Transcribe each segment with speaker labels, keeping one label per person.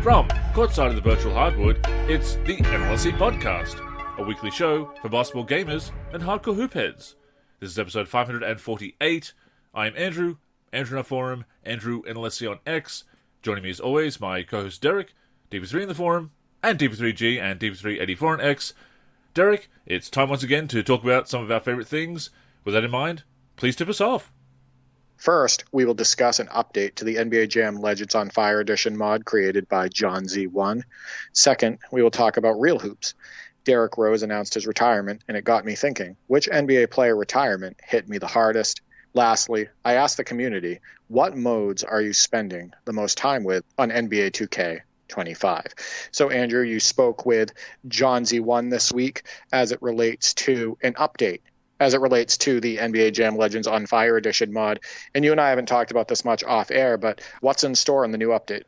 Speaker 1: From courtside of the virtual hardwood, it's the NLSC Podcast, a weekly show for basketball gamers and hardcore hoopheads. This is episode 548. I'm Andrew in our forum, Andrew NLSC on X. Joining me as always, my co-host Derrick, DP3 in the forum, and DP3G and DP384 on X. Derrick, it's time once again to talk about some of our favourite things. With that in mind, please tip us off.
Speaker 2: First, we will discuss an update to the NBA Jam Legends on Fire Edition mod created by John Z1. Second, we will talk about real hoops. Derrick Rose announced his retirement, and it got me thinking, which NBA player retirement hit me the hardest? Lastly, I asked the community, what modes are you spending the most time with on NBA 2K25? So, Andrew, you spoke with John Z1 this week as it relates to an update, as it relates to the NBA Jam Legends on Fire Edition mod. And you and I haven't talked about this much off air, but what's in store in the new update?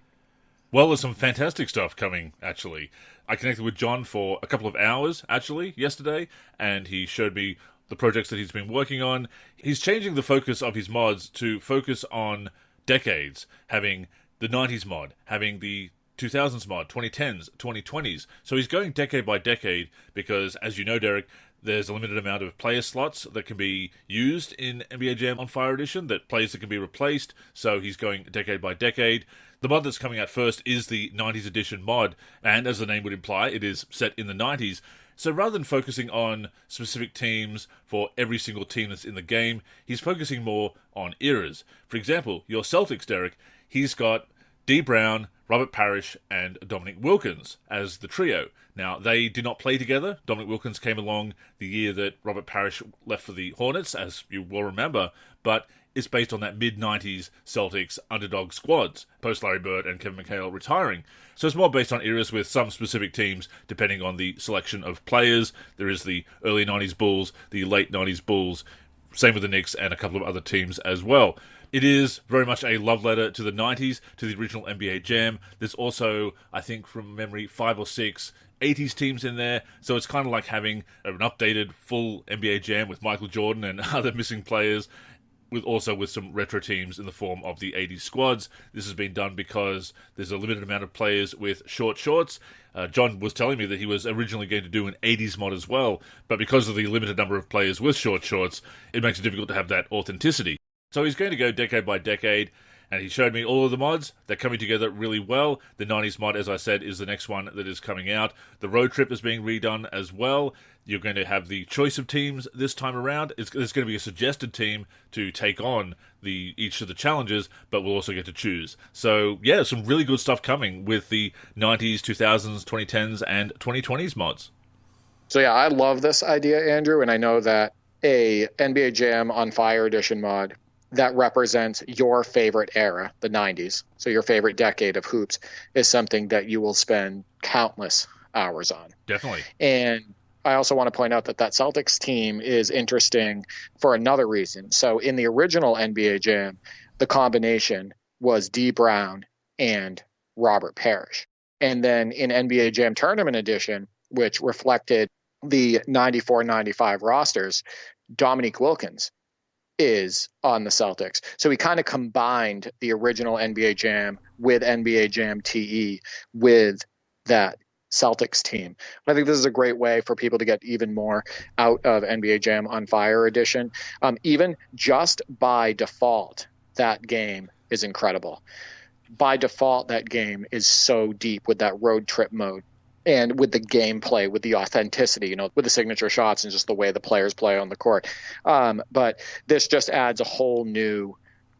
Speaker 1: Well, there's some fantastic stuff coming, actually. I connected with John for a couple of hours, actually, yesterday, and he showed me the projects that he's been working on. He's changing the focus of his mods to focus on decades, having the 90s mod, having the 2000s mod, 2010s, 2020s. So he's going decade by decade because, as you know, Derrick, there's a limited amount of player slots that can be used in NBA Jam on Fire Edition, that players that can be replaced, so he's going decade by decade. The mod that's coming out first is the 90s edition mod, and as the name would imply, it is set in the 90s. So rather than focusing on specific teams for every single team that's in the game, he's focusing more on eras. For example, your Celtics, Derrick, he's got D. Brown, Robert Parrish, and Dominic Wilkins as the trio. Now, they did not play together. Dominic Wilkins came along the year that Robert Parrish left for the Hornets, as you will remember, but it's based on that mid-90s Celtics underdog squads, post Larry Bird and Kevin McHale retiring. So it's more based on eras with some specific teams, depending on the selection of players. There is the early 90s Bulls, the late 90s Bulls, same with the Knicks and a couple of other teams as well. It is very much a love letter to the 90s, to the original NBA Jam. There's also, I think from memory, 5 or 6 80s teams in there, so it's kind of like having an updated full NBA Jam with Michael Jordan and other missing players, with some retro teams in the form of the 80s squads. This has been done because there's a limited amount of players with short shorts. John was telling me that he was originally going to do an 80s mod as well, but because of the limited number of players with short shorts, it makes it difficult to have that authenticity. So he's going to go decade by decade, and he showed me all of the mods. They're coming together really well. The 90s mod, as I said, is the next one that is coming out. The road trip is being redone as well. You're going to have the choice of teams this time around. There's going to be a suggested team to take on each of the challenges, but we'll also get to choose. So, yeah, some really good stuff coming with the 90s, 2000s, 2010s, and 2020s mods.
Speaker 2: So, yeah, I love this idea, Andrew, and I know that a NBA Jam on Fire Edition mod that represents your favorite era, the 90s, so your favorite decade of hoops, is something that you will spend countless hours on.
Speaker 1: Definitely.
Speaker 2: And I also want to point out that Celtics team is interesting for another reason. So in the original NBA Jam, the combination was D. Brown and Robert Parrish. And then in NBA Jam Tournament Edition, which reflected the 94-95 rosters, Dominic Wilkins is on the Celtics. So we kind of combined the original NBA Jam with NBA Jam TE with that Celtics team. I think this is a great way for people to get even more out of NBA Jam on Fire Edition. Even just by default, that game is incredible. By default, that game is so deep with that road trip mode. And with the gameplay, with the authenticity, with the signature shots and just the way the players play on the court. But this just adds a whole new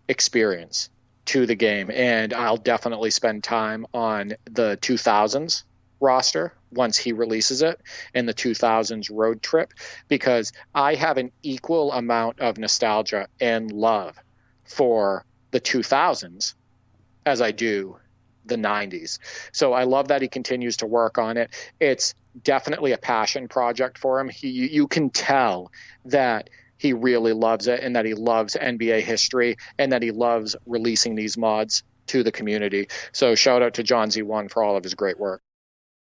Speaker 2: experience to the game. And I'll definitely spend time on the 2000s roster once he releases it, and the 2000s road trip, because I have an equal amount of nostalgia and love for the 2000s as I do the 90s. So I love that he continues to work on it. It's definitely a passion project for him. You can tell that he really loves it and that he loves NBA history and that he loves releasing these mods to the community. So shout out to John Z1 for all of his great work.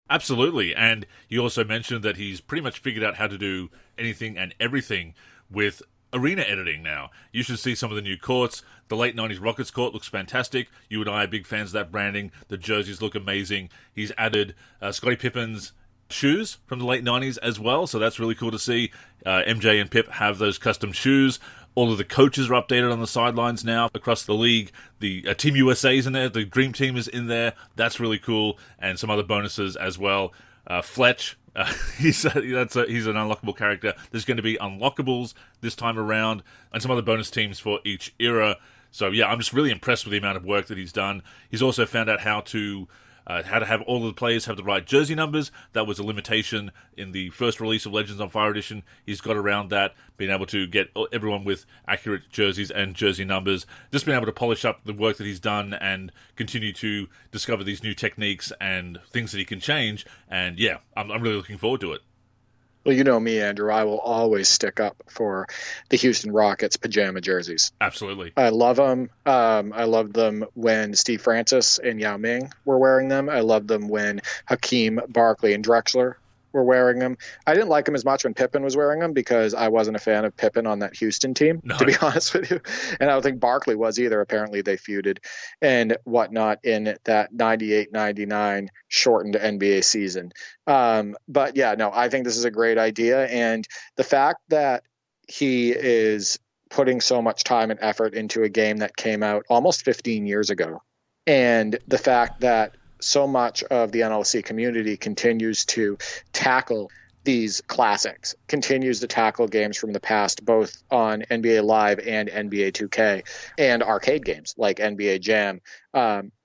Speaker 1: Absolutely. And you also mentioned that he's pretty much figured out how to do anything and everything with arena editing now. You should see some of the new courts. The late 90s Rockets court looks fantastic. You and I are big fans of that branding. The jerseys look amazing. He's added Scottie Pippen's shoes from the late 90s as well, so that's really cool to see. MJ and Pip have those custom shoes. All of the coaches are updated on the sidelines now across the league. The Team USA is in there. The Dream Team is in there. That's really cool. And some other bonuses as well. Fletch, he's an unlockable character. There's going to be unlockables this time around, and some other bonus teams for each era. So yeah, I'm just really impressed with the amount of work that he's done. He's also found out how to have all of the players have the right jersey numbers. That was a limitation in the first release of Legends on Fire Edition. He's got around that, being able to get everyone with accurate jerseys and jersey numbers, just being able to polish up the work that he's done and continue to discover these new techniques and things that he can change. And yeah, I'm really looking forward to it.
Speaker 2: Well, you know me, Andrew. I will always stick up for the Houston Rockets pajama jerseys.
Speaker 1: Absolutely.
Speaker 2: I love them. I loved them when Steve Francis and Yao Ming were wearing them. I loved them when Hakeem, Barkley, and Drexler were wearing them. I didn't like them as much when Pippen was wearing them because I wasn't a fan of Pippen on that Houston team, to be honest with you. And I don't think Barkley was either. Apparently they feuded and whatnot in that 98-99 shortened NBA season. But yeah, no, I think this is a great idea. And the fact that he is putting so much time and effort into a game that came out almost 15 years ago, and the fact that so much of the NLSC community continues to tackle these classics, continues to tackle games from the past, both on NBA Live and NBA 2K and arcade games like NBA Jam.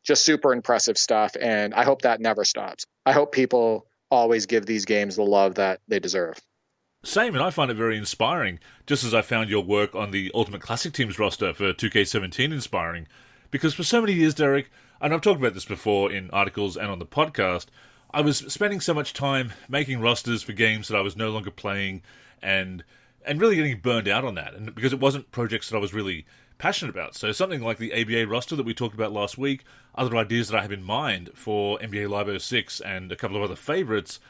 Speaker 2: Just super impressive stuff, and I hope that never stops. I hope people always give these games the love that they deserve.
Speaker 1: Same, and I find it very inspiring, just as I found your work on the Ultimate Classic Teams roster for 2K17 inspiring, because for so many years, Derek, and I've talked about this before in articles and on the podcast, I was spending so much time making rosters for games that I was no longer playing and really getting burned out on that, and because it wasn't projects that I was really passionate about. So something like the ABA roster that we talked about last week, other ideas that I have in mind for NBA Live 06 and a couple of other favorites,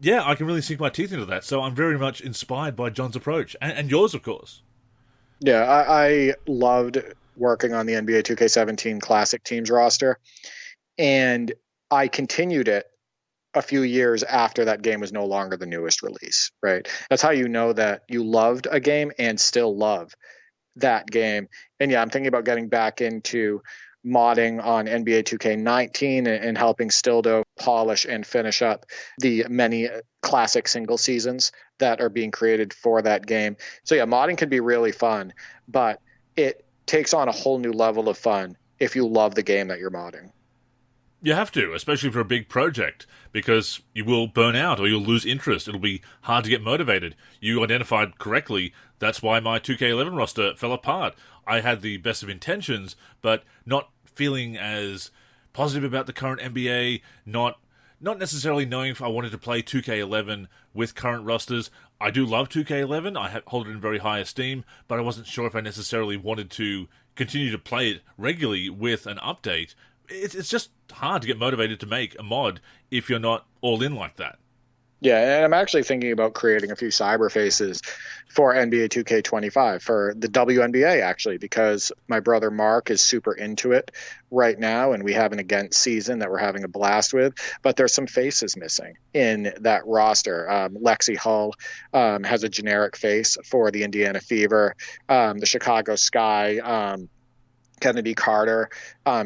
Speaker 1: yeah, I can really sink my teeth into that. So I'm very much inspired by John's approach, and yours, of course.
Speaker 2: Yeah, I loved working on the NBA 2K17 Classic Teams roster, and I continued it a few years after that game was no longer the newest release, right? That's how you know that you loved a game and still love that game. And yeah, I'm thinking about getting back into modding on NBA 2K19 and helping Stildo polish and finish up the many classic single seasons that are being created for that game. So yeah, modding can be really fun, but it takes on a whole new level of fun if you love the game that you're modding.
Speaker 1: You have to, especially for a big project, because you will burn out or you'll lose interest. It'll be hard to get motivated. You identified correctly, that's why my 2K11 roster fell apart. I had the best of intentions, but not feeling as positive about the current NBA, not necessarily knowing if I wanted to play 2K11 with current rosters. I do love 2K11, I hold it in very high esteem, but I wasn't sure if I necessarily wanted to continue to play it regularly with an update. It's just hard to get motivated to make a mod if you're not all in like that.
Speaker 2: Yeah, and I'm actually thinking about creating a few cyber faces for NBA 2K25 for the WNBA, actually, because my brother Mark is super into it right now, and we have an against season that we're having a blast with, but there's some faces missing in that roster. Lexi Hull has a generic face for the Indiana Fever, the Chicago Sky, Kennedy Carter,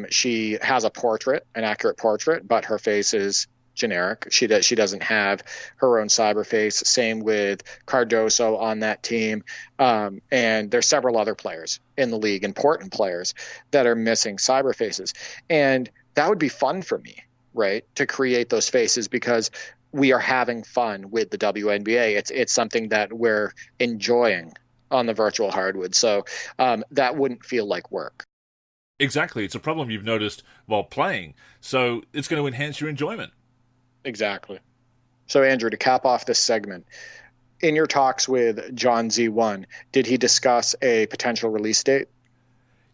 Speaker 2: she has a portrait, an accurate portrait, but her face is generic. She doesn't have her own cyber face. Same with Cardoso on that team. And there's several other players in the league, important players, that are missing cyber faces. And that would be fun for me, right, to create those faces, because we are having fun with the WNBA. It's something that we're enjoying on the virtual hardwood. So that wouldn't feel like work.
Speaker 1: Exactly. It's a problem you've noticed while playing. So it's going to enhance your enjoyment.
Speaker 2: Exactly. So, Andrew, to cap off this segment, in your talks with John Z1, did he discuss a potential release date?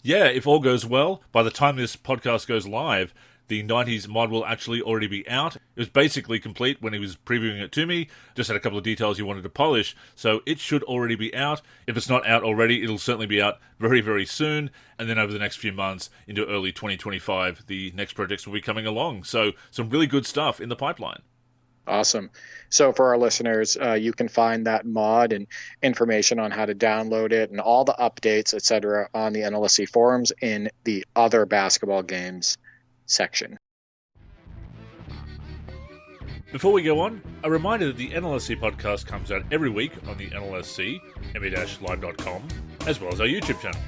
Speaker 1: Yeah, if all goes well, by the time this podcast goes live, The 90s mod will actually already be out. It was basically complete when he was previewing it to me. Just had a couple of details he wanted to polish, so it should already be out. If it's not out already, it'll certainly be out very, very soon. And then over the next few months, into early 2025, the next projects will be coming along. So some really good stuff in the pipeline.
Speaker 2: Awesome. So for our listeners, you can find that mod and information on how to download it and all the updates, etc., on the NLSC forums in the other basketball games section.
Speaker 1: Before we go on, a reminder that the NLSC podcast comes out every week on the NLSC, nba-live.com, as well as our YouTube channel.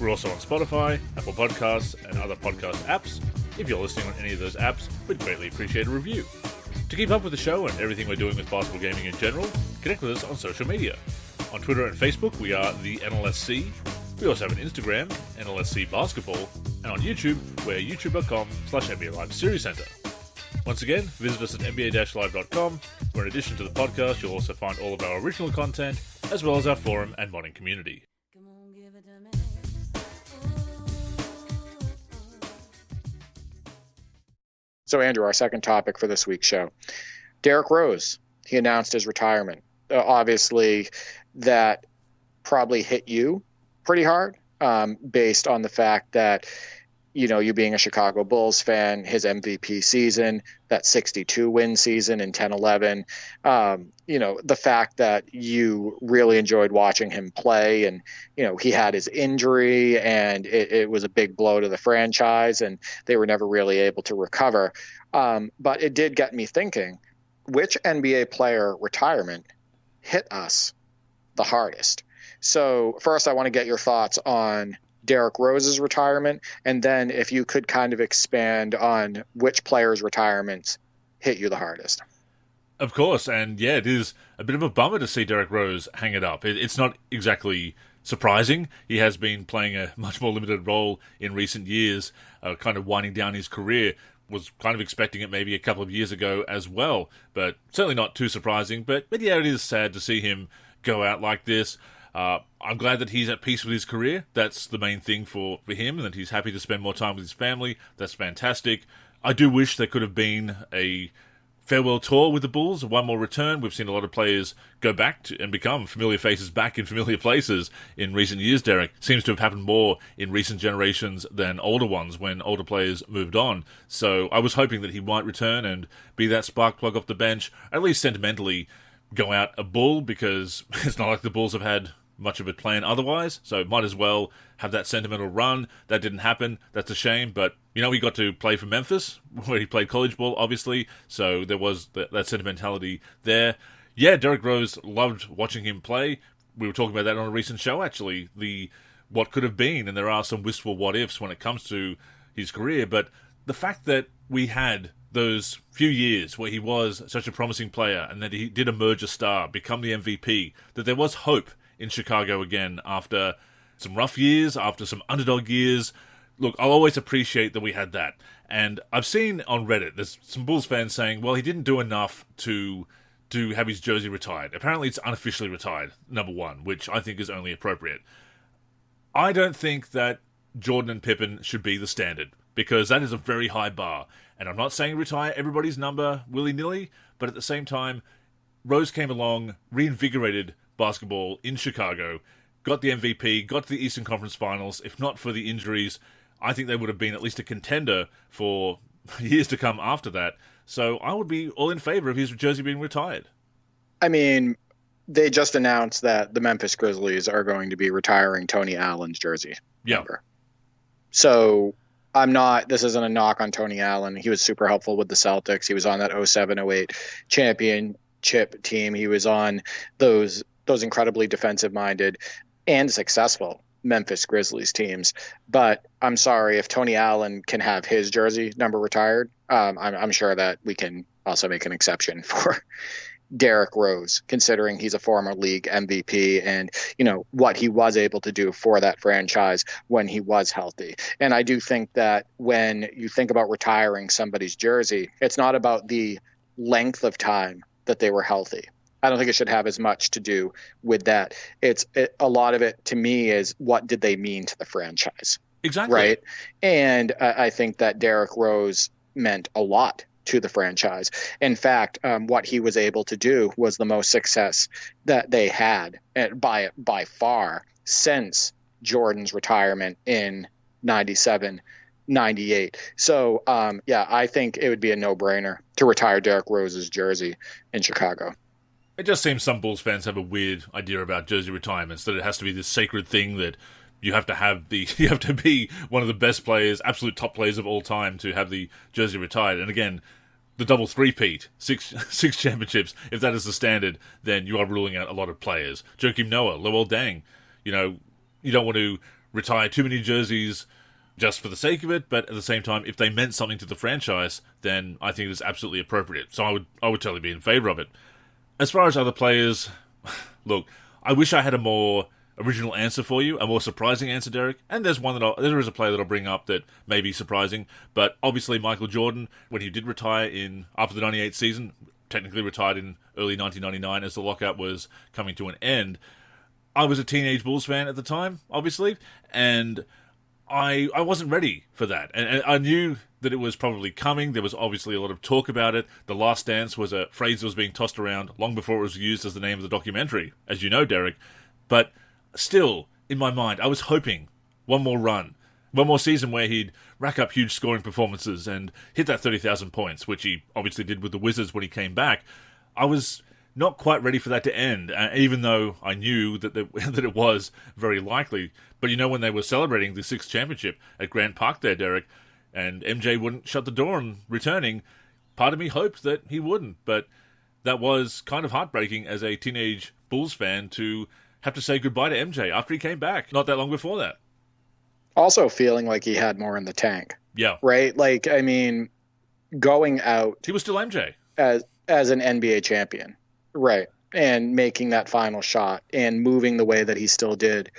Speaker 1: We're also on Spotify, Apple Podcasts, and other podcast apps. If you're listening on any of those apps, we'd greatly appreciate a review. To keep up with the show and everything we're doing with basketball gaming in general, connect with us on social media. On Twitter and Facebook, we are the NLSC. We also have an Instagram, NLSC Basketball, and on YouTube, we're youtube.com/NBA Live Series Center. Once again, visit us at nba-live.com, where in addition to the podcast, you'll also find all of our original content, as well as our forum and modding community.
Speaker 2: So, Andrew, our second topic for this week's show. Derrick Rose, he announced his retirement. Obviously, that probably hit you pretty hard, based on the fact that, you know, you being a Chicago Bulls fan, his MVP season, that 62-win season in 10-11, you know, the fact that you really enjoyed watching him play, and, you know, he had his injury and it was a big blow to the franchise and they were never really able to recover. But it did get me thinking, which NBA player retirement hit us the hardest? So first, I want to get your thoughts on Derrick Rose's retirement, and then if you could kind of expand on which players' retirements hit you the hardest.
Speaker 1: Of course, and yeah, it is a bit of a bummer to see Derrick Rose hang it up. It's not exactly surprising. He has been playing a much more limited role in recent years, kind of winding down his career. Was kind of expecting it maybe a couple of years ago as well, but certainly not too surprising. But yeah, it is sad to see him go out like this. I'm glad that he's at peace with his career. That's the main thing for him, and that he's happy to spend more time with his family. That's fantastic. I do wish there could have been a farewell tour with the Bulls, one more return. We've seen a lot of players go back to and become familiar faces back in familiar places in recent years, Derek. Seems to have happened more in recent generations than older ones when older players moved on. So I was hoping that he might return and be that spark plug off the bench, at least sentimentally go out a Bull, because it's not like the Bulls have had much of a plan otherwise, so might as well have that sentimental run. That didn't happen. That's a shame, but, you know, he got to play for Memphis, where he played college ball, obviously, so there was that sentimentality there. Yeah, Derrick Rose, loved watching him play. We were talking about that on a recent show, actually, the what could have been, and there are some wistful what-ifs when it comes to his career, but the fact that we had those few years where he was such a promising player, and that he did emerge a star, become the MVP, that there was hope in Chicago again after some rough years, after some underdog years. Look, I'll always appreciate that we had that. And I've seen on Reddit, there's some Bulls fans saying, well, he didn't do enough to have his jersey retired. Apparently it's unofficially retired, number one, which I think is only appropriate. I don't think that Jordan and Pippen should be the standard, because that is a very high bar. And I'm not saying retire everybody's number willy-nilly, but at the same time, Rose came along, reinvigorated basketball in Chicago, got the MVP, got to the Eastern Conference Finals. If not for the injuries, I think they would have been at least a contender for years to come after that. So I would be all in favor of his jersey being retired. I
Speaker 2: mean, they just announced that the Memphis Grizzlies are going to be retiring Tony Allen's jersey.
Speaker 1: Yeah.
Speaker 2: Number. So this isn't a knock on Tony Allen. He was super helpful with the Celtics. He was on that 07-08 championship team. He was on those incredibly defensive-minded and successful Memphis Grizzlies teams. But I'm sorry, if Tony Allen can have his jersey number retired, I'm sure that we can also make an exception for Derrick Rose, considering he's a former league MVP and, you know, what he was able to do for that franchise when he was healthy. And I do think that when you think about retiring somebody's jersey, it's not about the length of time that they were healthy. I don't think it should have as much to do with that. A lot of it, to me, is what did they mean to the franchise?
Speaker 1: Exactly.
Speaker 2: Right. And I think that Derrick Rose meant a lot to the franchise. In fact, what he was able to do was the most success that they had by far since Jordan's retirement in 97, 98. So, I think it would be a no-brainer to retire Derrick Rose's jersey in Chicago.
Speaker 1: It just seems some Bulls fans have a weird idea about jersey retirements, that it has to be this sacred thing that you have to be one of the best players, absolute top players of all time to have the jersey retired. And again, the double three-peat, six championships, if that is the standard, then you are ruling out a lot of players. Joakim Noah, Lowell Deng, you don't want to retire too many jerseys just for the sake of it, but at the same time, if they meant something to the franchise, then I think it is absolutely appropriate. So I would totally be in favour of it. As far as other players, look, I wish I had a more original answer for you, a more surprising answer, Derek. And there is a player that I'll bring up that may be surprising, but obviously Michael Jordan, when he did retire after the 98 season, technically retired in early 1999 as the lockout was coming to an end. I was a teenage Bulls fan at the time, obviously, and I wasn't ready for that. And I knew that it was probably coming. There was obviously a lot of talk about it. The Last Dance was a phrase that was being tossed around long before it was used as the name of the documentary, as you know, Derek. But still, in my mind, I was hoping one more run, one more season where he'd rack up huge scoring performances and hit that 30,000 points, which he obviously did with the Wizards when he came back. I was not quite ready for that to end, even though I knew that that it was very likely. But when they were celebrating the 6th championship at Grant Park there, Derek, and MJ wouldn't shut the door on returning, part of me hoped that he wouldn't. But that was kind of heartbreaking as a teenage Bulls fan to have to say goodbye to MJ after he came back, not that long before that.
Speaker 2: Also feeling like he had more in the tank.
Speaker 1: Yeah.
Speaker 2: Right? Like, I mean, going out...
Speaker 1: He was still MJ.
Speaker 2: As an NBA champion. Right. And making that final shot and moving the way that he still did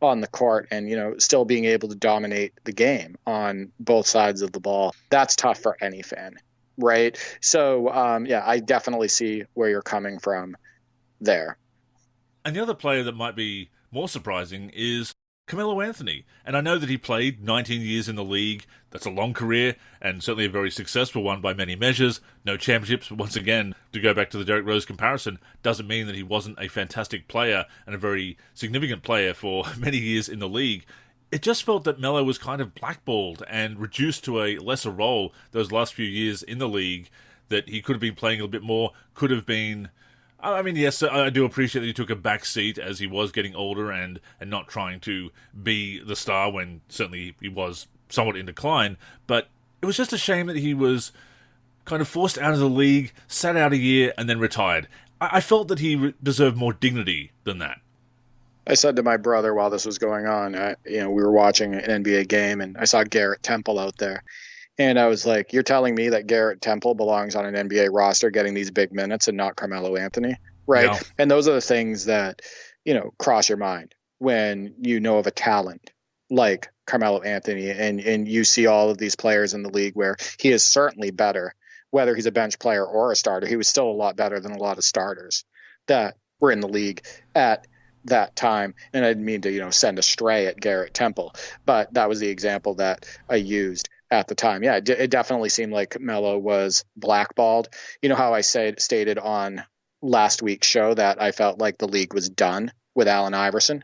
Speaker 2: on the court and, still being able to dominate the game on both sides of the ball. That's tough for any fan. Right. So, I definitely see where you're coming from there.
Speaker 1: And the other player that might be more surprising is Carmelo Anthony. And I know that he played 19 years in the league. That's a long career, and certainly a very successful one by many measures. No championships, but once again, to go back to the Derrick Rose comparison, doesn't mean that he wasn't a fantastic player and a very significant player for many years in the league. It just felt that Melo was kind of blackballed and reduced to a lesser role those last few years in the league, that he could have been playing a little bit more, could have been... I mean, yes, I do appreciate that he took a back seat as he was getting older and not trying to be the star when certainly he was somewhat in decline. But it was just a shame that he was kind of forced out of the league, sat out a year, and then retired. I felt that he deserved more dignity than that.
Speaker 2: I said to my brother while this was going on, we were watching an NBA game, and I saw Garrett Temple out there. And I was like, you're telling me that Garrett Temple belongs on an NBA roster getting these big minutes and not Carmelo Anthony, right? No. And those are the things that, cross your mind when you know of a talent like Carmelo Anthony and you see all of these players in the league where he is certainly better, whether he's a bench player or a starter. He was still a lot better than a lot of starters that were in the league at that time. And I didn't mean to, send a stray at Garrett Temple, but that was the example that I used at the time. Yeah, it definitely seemed like Melo was blackballed. You know how I stated on last week's show that I felt like the league was done with Allen Iverson,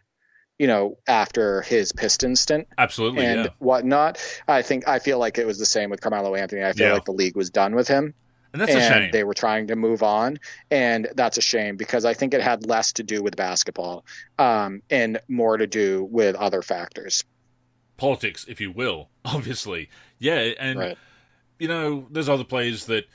Speaker 2: after his Pistons stint.
Speaker 1: Absolutely,
Speaker 2: and whatnot. I feel like it was the same with Carmelo Anthony. I feel like the league was done with him.
Speaker 1: And that's a shame.
Speaker 2: They were trying to move on, and that's a shame because I think it had less to do with basketball and more to do with other factors.
Speaker 1: Politics, if you will, obviously. Yeah, and,
Speaker 2: right.
Speaker 1: There's other players that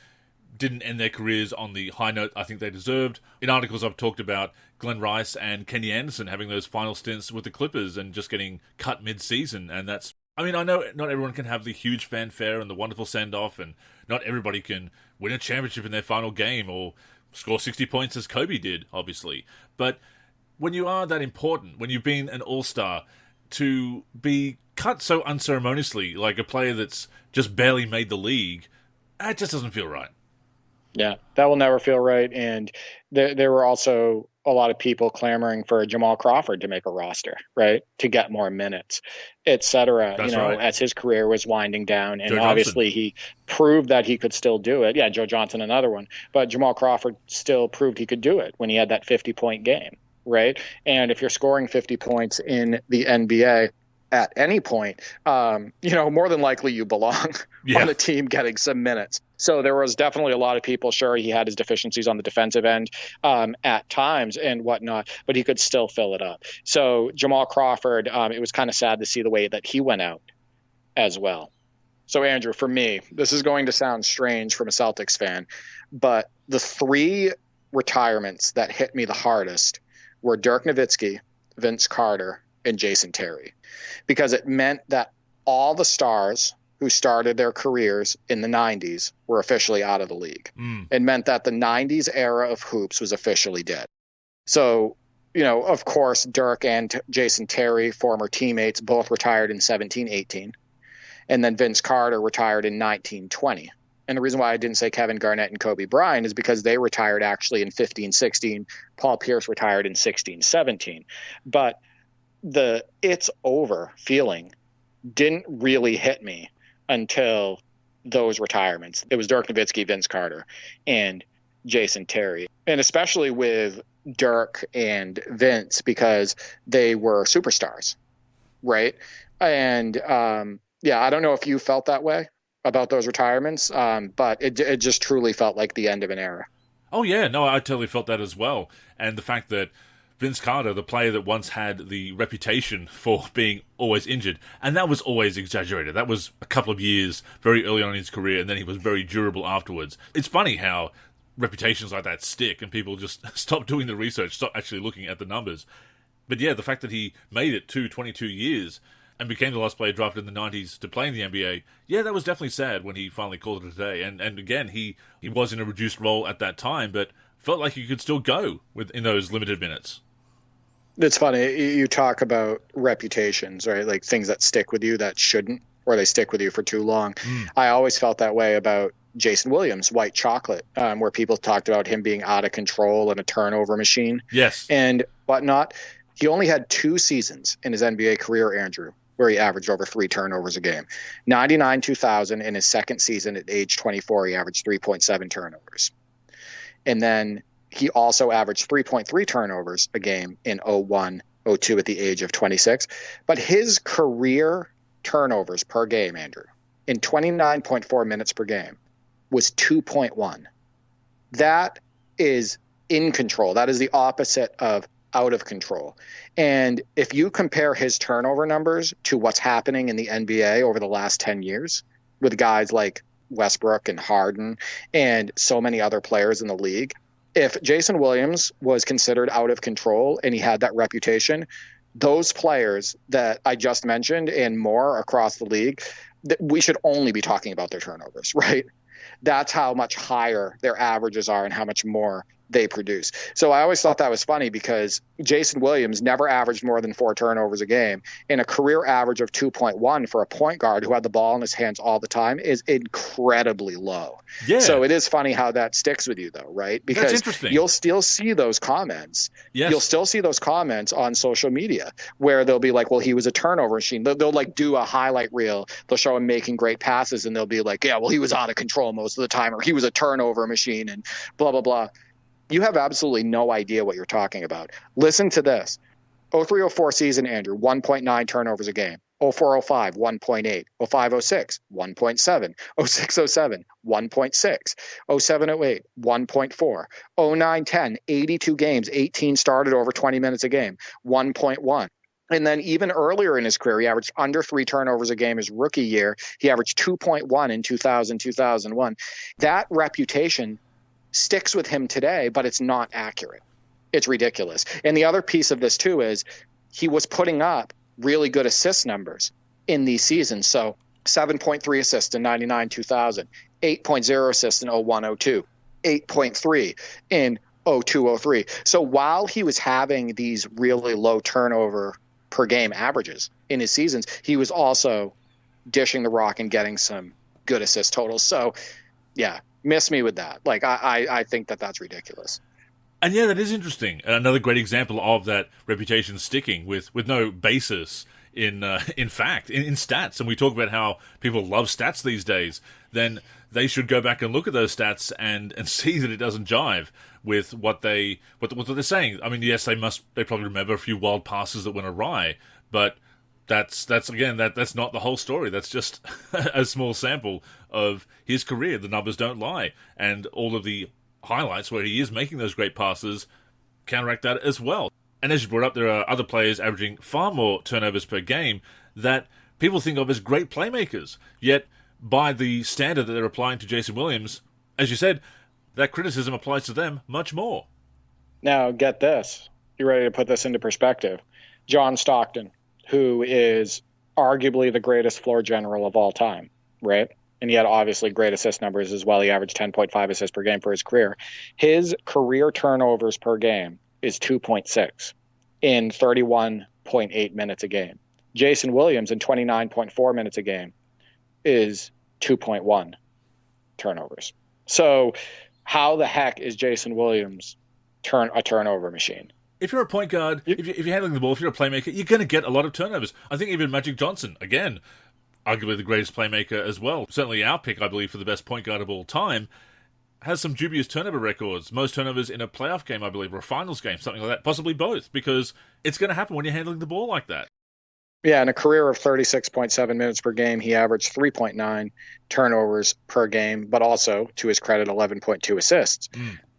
Speaker 1: didn't end their careers on the high note I think they deserved. In articles I've talked about Glenn Rice and Kenny Anderson having those final stints with the Clippers and just getting cut mid-season, and that's... I mean, I know not everyone can have the huge fanfare and the wonderful send-off, and not everybody can win a championship in their final game or score 60 points as Kobe did, obviously. But when you are that important, when you've been an all-star, to be cut so unceremoniously, like a player that's just barely made the league, it just doesn't feel right.
Speaker 2: Yeah, that will never feel right. And there were also a lot of people clamoring for Jamal Crawford to make a roster, right? To get more minutes, et cetera.
Speaker 1: That's right.
Speaker 2: As his career was winding down, and
Speaker 1: Joe
Speaker 2: obviously
Speaker 1: Johnson.
Speaker 2: he proved that he could still do it. Yeah, Joe Johnson, another one, but Jamal Crawford still proved he could do it when he had that 50-point game, right? And if you're scoring 50 points in the NBA at any point, more than likely you belong on a team getting some minutes. So there was definitely a lot of people, sure, he had his deficiencies on the defensive end at times and whatnot, but he could still fill it up. So Jamal Crawford, it was kind of sad to see the way that he went out as well. So Andrew, for me, this is going to sound strange from a Celtics fan, but the three retirements that hit me the hardest were Dirk Nowitzki, Vince Carter, and Jason Terry, because it meant that all the stars who started their careers in the 90s were officially out of the league. It meant that the 90s era of hoops was officially dead. So, of course, Dirk and Jason Terry, former teammates, both retired in 17-18. And then Vince Carter retired in 19-20. And the reason why I didn't say Kevin Garnett and Kobe Bryant is because they retired actually in 15-16. Paul Pierce retired in 16-17. But the it's over feeling didn't really hit me until those retirements. It was Dirk Nowitzki, Vince Carter, and Jason Terry. And especially with Dirk and Vince, because they were superstars, right? And I don't know if you felt that way about those retirements, but it just truly felt like the end of an era.
Speaker 1: Oh, yeah. No, I totally felt that as well. And the fact that Vince Carter, the player that once had the reputation for being always injured, and that was always exaggerated. That was a couple of years very early on in his career, and then he was very durable afterwards. It's funny how reputations like that stick, and people just stop doing the research, stop actually looking at the numbers. But yeah, the fact that he made it to 22 years and became the last player drafted in the 90s to play in the NBA, yeah, that was definitely sad when he finally called it a day. And again, he was in a reduced role at that time, but felt like he could still go in those limited minutes.
Speaker 2: It's funny. You talk about reputations, right? Like things that stick with you that shouldn't, or they stick with you for too long. I always felt that way about Jason Williams, White Chocolate, where people talked about him being out of control and a turnover machine.
Speaker 1: Yes.
Speaker 2: And whatnot. He only had 2 seasons in his NBA career, Andrew, where he averaged over 3 turnovers a game. 99-2000, in his second season at age 24, he averaged 3.7 turnovers. And then he also averaged 3.3 turnovers a game in 01-02 at the age of 26. But his career turnovers per game, Andrew, in 29.4 minutes per game was 2.1. That is in control. That is the opposite of out of control. And if you compare his turnover numbers to what's happening in the NBA over the last 10 years with guys like Westbrook and Harden and so many other players in the league, if Jason Williams was considered out of control and he had that reputation, those players that I just mentioned and more across the league, we should only be talking about their turnovers, right? That's how much higher their averages are and how much more they produce. So I always thought that was funny because Jason Williams never averaged more than 4 turnovers a game, and a career average of 2.1 for a point guard who had the ball in his hands all the time is incredibly low.
Speaker 1: Yeah.
Speaker 2: So it is funny how that sticks with you though, right? Because you'll still see those comments.
Speaker 1: Yes.
Speaker 2: You'll still see those comments on social media where they'll be like, well, he was a turnover machine. They'll like do a highlight reel. They'll show him making great passes and they'll be like, yeah, well, he was out of control most of the time, or he was a turnover machine and blah, blah, blah. You have absolutely no idea what you're talking about. Listen to this. 03-04 season, Andrew, 1.9 turnovers a game. 04-05, 1.8. 05-06, 1.7. 06-07, 1.6. 07-08, 1.4. 09-10, 82 games, 18 started over 20 minutes a game, 1.1. And then even earlier in his career, he averaged under 3 turnovers a game his rookie year. He averaged 2.1 in 2000-2001. That reputation sticks with him today, but it's not accurate. It's ridiculous. And the other piece of this too is he was putting up really good assist numbers in these seasons. So 7.3 assists in 99-2000, 8.0 assists in 01-02, 8.3 in 02-03. So while he was having these really low turnover per game averages in his seasons, he was also dishing the rock and getting some good assist totals. So yeah, miss me with that. Like I think that that's ridiculous.
Speaker 1: And yeah, that is interesting. Another great example of that reputation sticking with no basis in fact, in stats. And we talk about how people love stats these days. Then they should go back and look at those stats and see that it doesn't jive with what they're saying. I mean, yes, they probably remember a few wild passes that went awry, but that's not the whole story. That's just a small sample of his career. The numbers don't lie, and all of the highlights where he is making those great passes counteract that as well. And as you brought up, there are other players averaging far more turnovers per game that people think of as great playmakers. Yet, by the standard that they're applying to Jason Williams, as you said, that criticism applies to them much more.
Speaker 2: Now, get this. You ready to put this into perspective? John Stockton, who is arguably the greatest floor general of all time, right? And he had obviously great assist numbers as well. He averaged 10.5 assists per game for his career. His career turnovers per game is 2.6 in 31.8 minutes a game. Jason Williams in 29.4 minutes a game is 2.1 turnovers. So how the heck is Jason Williams a turnover machine?
Speaker 1: If you're a point guard, if you're handling the ball, if you're a playmaker, you're going to get a lot of turnovers. I think even Magic Johnson, again, arguably the greatest playmaker as well, certainly our pick, I believe, for the best point guard of all time, has some dubious turnover records. Most turnovers in a playoff game, I believe, or a finals game, something like that. Possibly both, because it's going to happen when you're handling the ball like that.
Speaker 2: Yeah, in a career of 36.7 minutes per game, he averaged 3.9 turnovers per game, but also, to his credit, 11.2 assists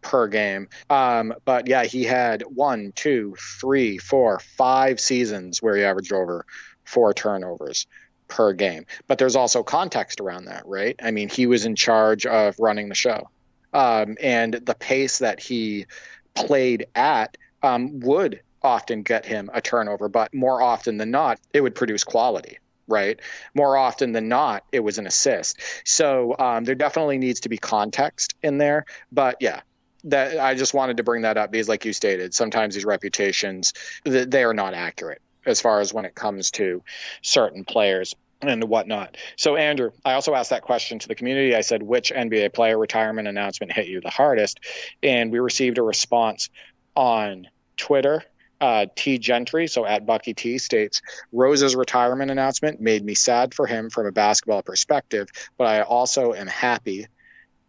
Speaker 2: per game. But yeah, he had 5 seasons where he averaged over 4 turnovers per game. But there's also context around that, right? I mean, he was in charge of running the show. And the pace that he played at would often get him a turnover, but more often than not, it would produce quality, right? More often than not, it was an assist. So there definitely needs to be context in there. But yeah, that I just wanted to bring that up because, like you stated, sometimes these reputations, they are not accurate as far as when it comes to certain players and whatnot. So, Andrew, I also asked that question to the community. I said, which NBA player retirement announcement hit you the hardest? And we received a response on Twitter. T Gentry, so at Bucky T, states, Rose's retirement announcement made me sad for him from a basketball perspective, but I also am happy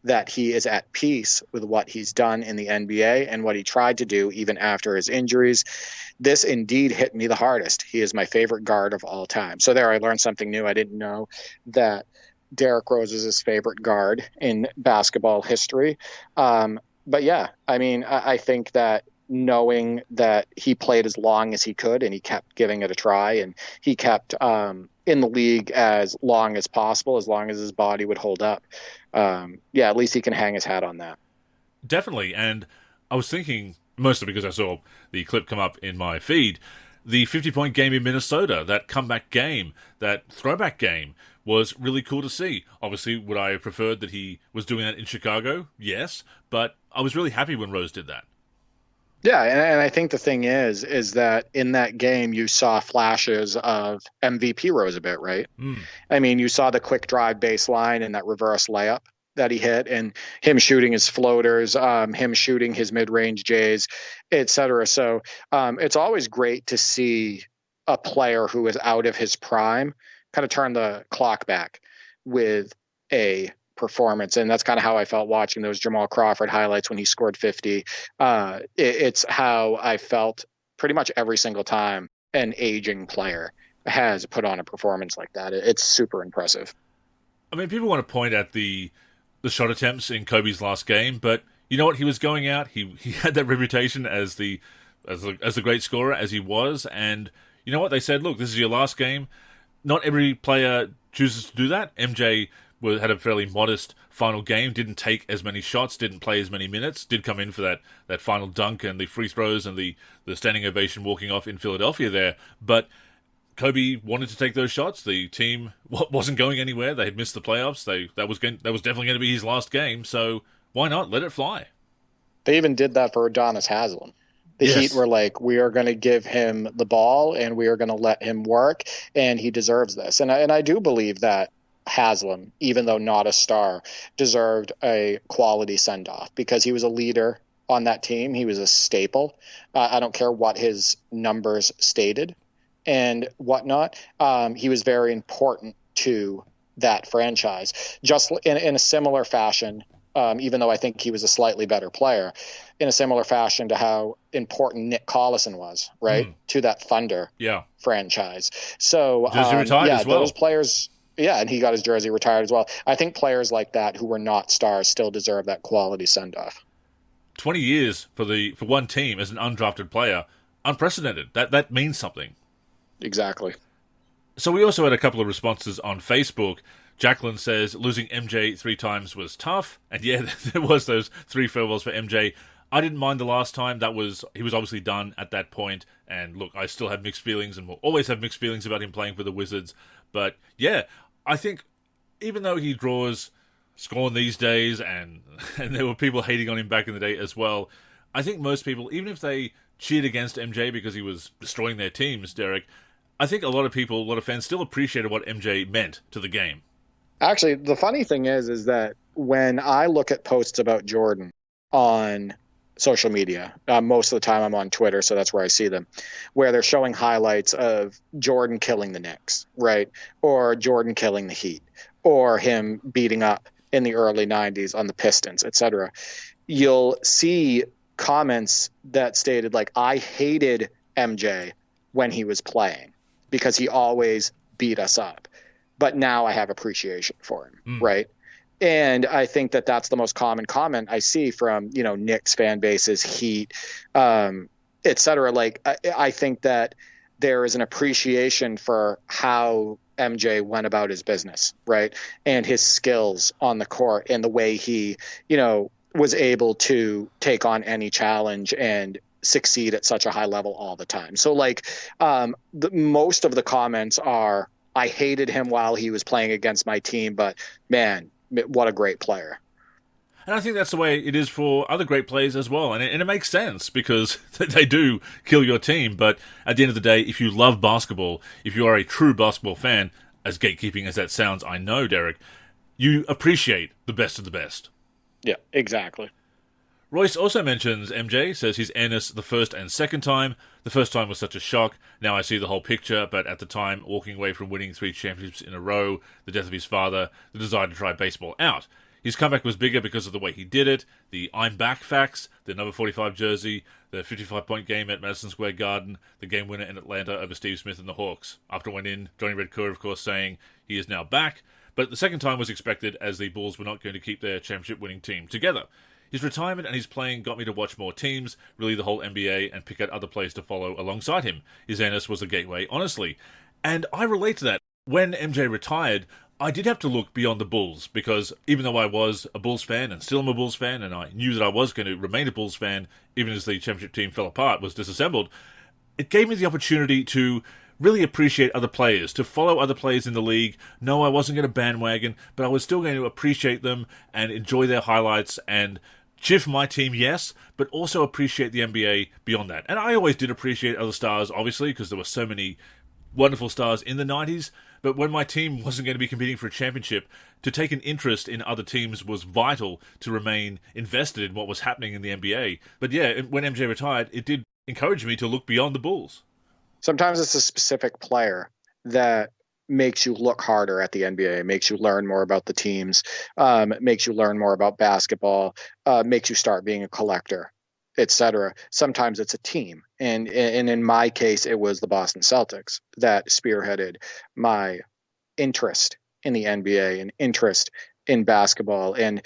Speaker 2: that he is at peace with what he's done in the NBA and what he tried to do even after his injuries. This indeed hit me the hardest. He is my favorite guard of all time. So there, I learned something new. I didn't know that Derrick Rose is his favorite guard in basketball history. But yeah, I mean, I think that knowing that he played as long as he could and he kept giving it a try and he kept in the league as long as possible, as long as his body would hold up. At least he can hang his hat on that.
Speaker 1: Definitely. And I was thinking, mostly because I saw the clip come up in my feed, the 50-point game in Minnesota, that comeback game, that throwback game, was really cool to see. Obviously, would I have preferred that he was doing that in Chicago? Yes. But I was really happy when Rose did that.
Speaker 2: Yeah, and I think the thing is that in that game you saw flashes of MVP Rose a bit, right? I mean, you saw the quick drive baseline and that reverse layup that he hit, and him shooting his floaters, him shooting his mid-range J's, etc. So it's always great to see a player who is out of his prime kind of turn the clock back with a performance. And that's kind of how I felt watching those Jamal Crawford highlights when he scored 50. It's how I felt pretty much every single time an aging player has put on a performance like that. It's super impressive.
Speaker 1: I mean, people want to point at the shot attempts in Kobe's last game, but you know what? He was going out. He had that reputation as the great scorer as he was, and you know what? They said, look, this is your last game. Not every player chooses to do that. MJ had a fairly modest final game, didn't take as many shots, didn't play as many minutes, did come in for that final dunk and the free throws and the standing ovation walking off in Philadelphia there. But Kobe wanted to take those shots. The team wasn't going anywhere. They had missed the playoffs. That was definitely going to be his last game, so why not? Let it fly.
Speaker 2: They even did that for Udonis Haslem. The Heat were like, we are going to give him the ball and we are going to let him work, and he deserves this. And I do believe that Haslem, even though not a star, deserved a quality send-off because he was a leader on that team. He was a staple. I don't care what his numbers stated and whatnot. He was very important to that franchise, just in a similar fashion, even though I think he was a slightly better player, in a similar fashion to how important Nick Collison was, right, to that Thunder franchise. So
Speaker 1: jersey retired as well.
Speaker 2: Those players, and he got his jersey retired as well. I think players like that who were not stars still deserve that quality send-off.
Speaker 1: 20 years for one team as an undrafted player, unprecedented. That means something.
Speaker 2: Exactly.
Speaker 1: So we also had a couple of responses on Facebook. Jacqueline says losing MJ 3 times was tough, and there was those 3 farewells for MJ. I didn't mind the last time. He was obviously done at that point, and look, I still have mixed feelings and will always have mixed feelings about him playing for the Wizards. But yeah, I think even though he draws scorn these days, and there were people hating on him back in the day as well, I think most people, even if they cheered against MJ because he was destroying their teams, Derek, I think a lot of fans still appreciated what MJ meant to the game.
Speaker 2: Actually, the funny thing is that when I look at posts about Jordan on social media, most of the time I'm on Twitter, so that's where I see them, where they're showing highlights of Jordan killing the Knicks, right? Or Jordan killing the Heat, or him beating up in the early 90s on the Pistons, etc. You'll see comments that stated, like, I hated MJ when he was playing because he always beat us up, but now I have appreciation for him, right? And I think that that's the most common comment I see from, Knicks fan bases, Heat, et cetera. Like, I think that there is an appreciation for how MJ went about his business, right? And his skills on the court and the way he, was able to take on any challenge and succeed at such a high level all the time. So most of the comments are, I hated him while he was playing against my team, but man, what a great player.
Speaker 1: And I think that's the way it is for other great players as well. And it makes sense because they do kill your team. But at the end of the day, if you love basketball, if you are a true basketball fan, as gatekeeping as that sounds, I know, Derek, you appreciate the best of the best.
Speaker 2: Yeah, exactly.
Speaker 1: Royce also mentions MJ, says he's Ennis the first and second time. The first time was such a shock. Now I see the whole picture, but at the time, walking away from winning 3 championships in a row, the death of his father, the desire to try baseball out. His comeback was bigger because of the way he did it, the I'm back facts, the number 45 jersey, the 55-point game at Madison Square Garden, the game winner in Atlanta over Steve Smith and the Hawks. After it went in, Johnny Redcourt, of course, saying he is now back. But the second time was expected as the Bulls were not going to keep their championship-winning team together. His retirement and his playing got me to watch more teams, really the whole NBA, and pick out other players to follow alongside him. His Ennis was the gateway, honestly. And I relate to that. When MJ retired, I did have to look beyond the Bulls, because even though I was a Bulls fan, and still am a Bulls fan, and I knew that I was going to remain a Bulls fan, even as the championship team fell apart, was disassembled, it gave me the opportunity to really appreciate other players, to follow other players in the league. No, I wasn't going to bandwagon, but I was still going to appreciate them and enjoy their highlights and cheer for my team, yes, but also appreciate the NBA beyond that. And I always did appreciate other stars, obviously, because there were so many wonderful stars in the 90s, but when my team wasn't going to be competing for a championship, to take an interest in other teams was vital to remain invested in what was happening in the NBA. But yeah, when MJ retired, it did encourage me to look beyond the Bulls.
Speaker 2: Sometimes it's a specific player that makes you look harder at the NBA, makes you learn more about the teams, makes you learn more about basketball, makes you start being a collector, etc. Sometimes it's a team. And in my case, it was the Boston Celtics that spearheaded my interest in the NBA and interest in basketball and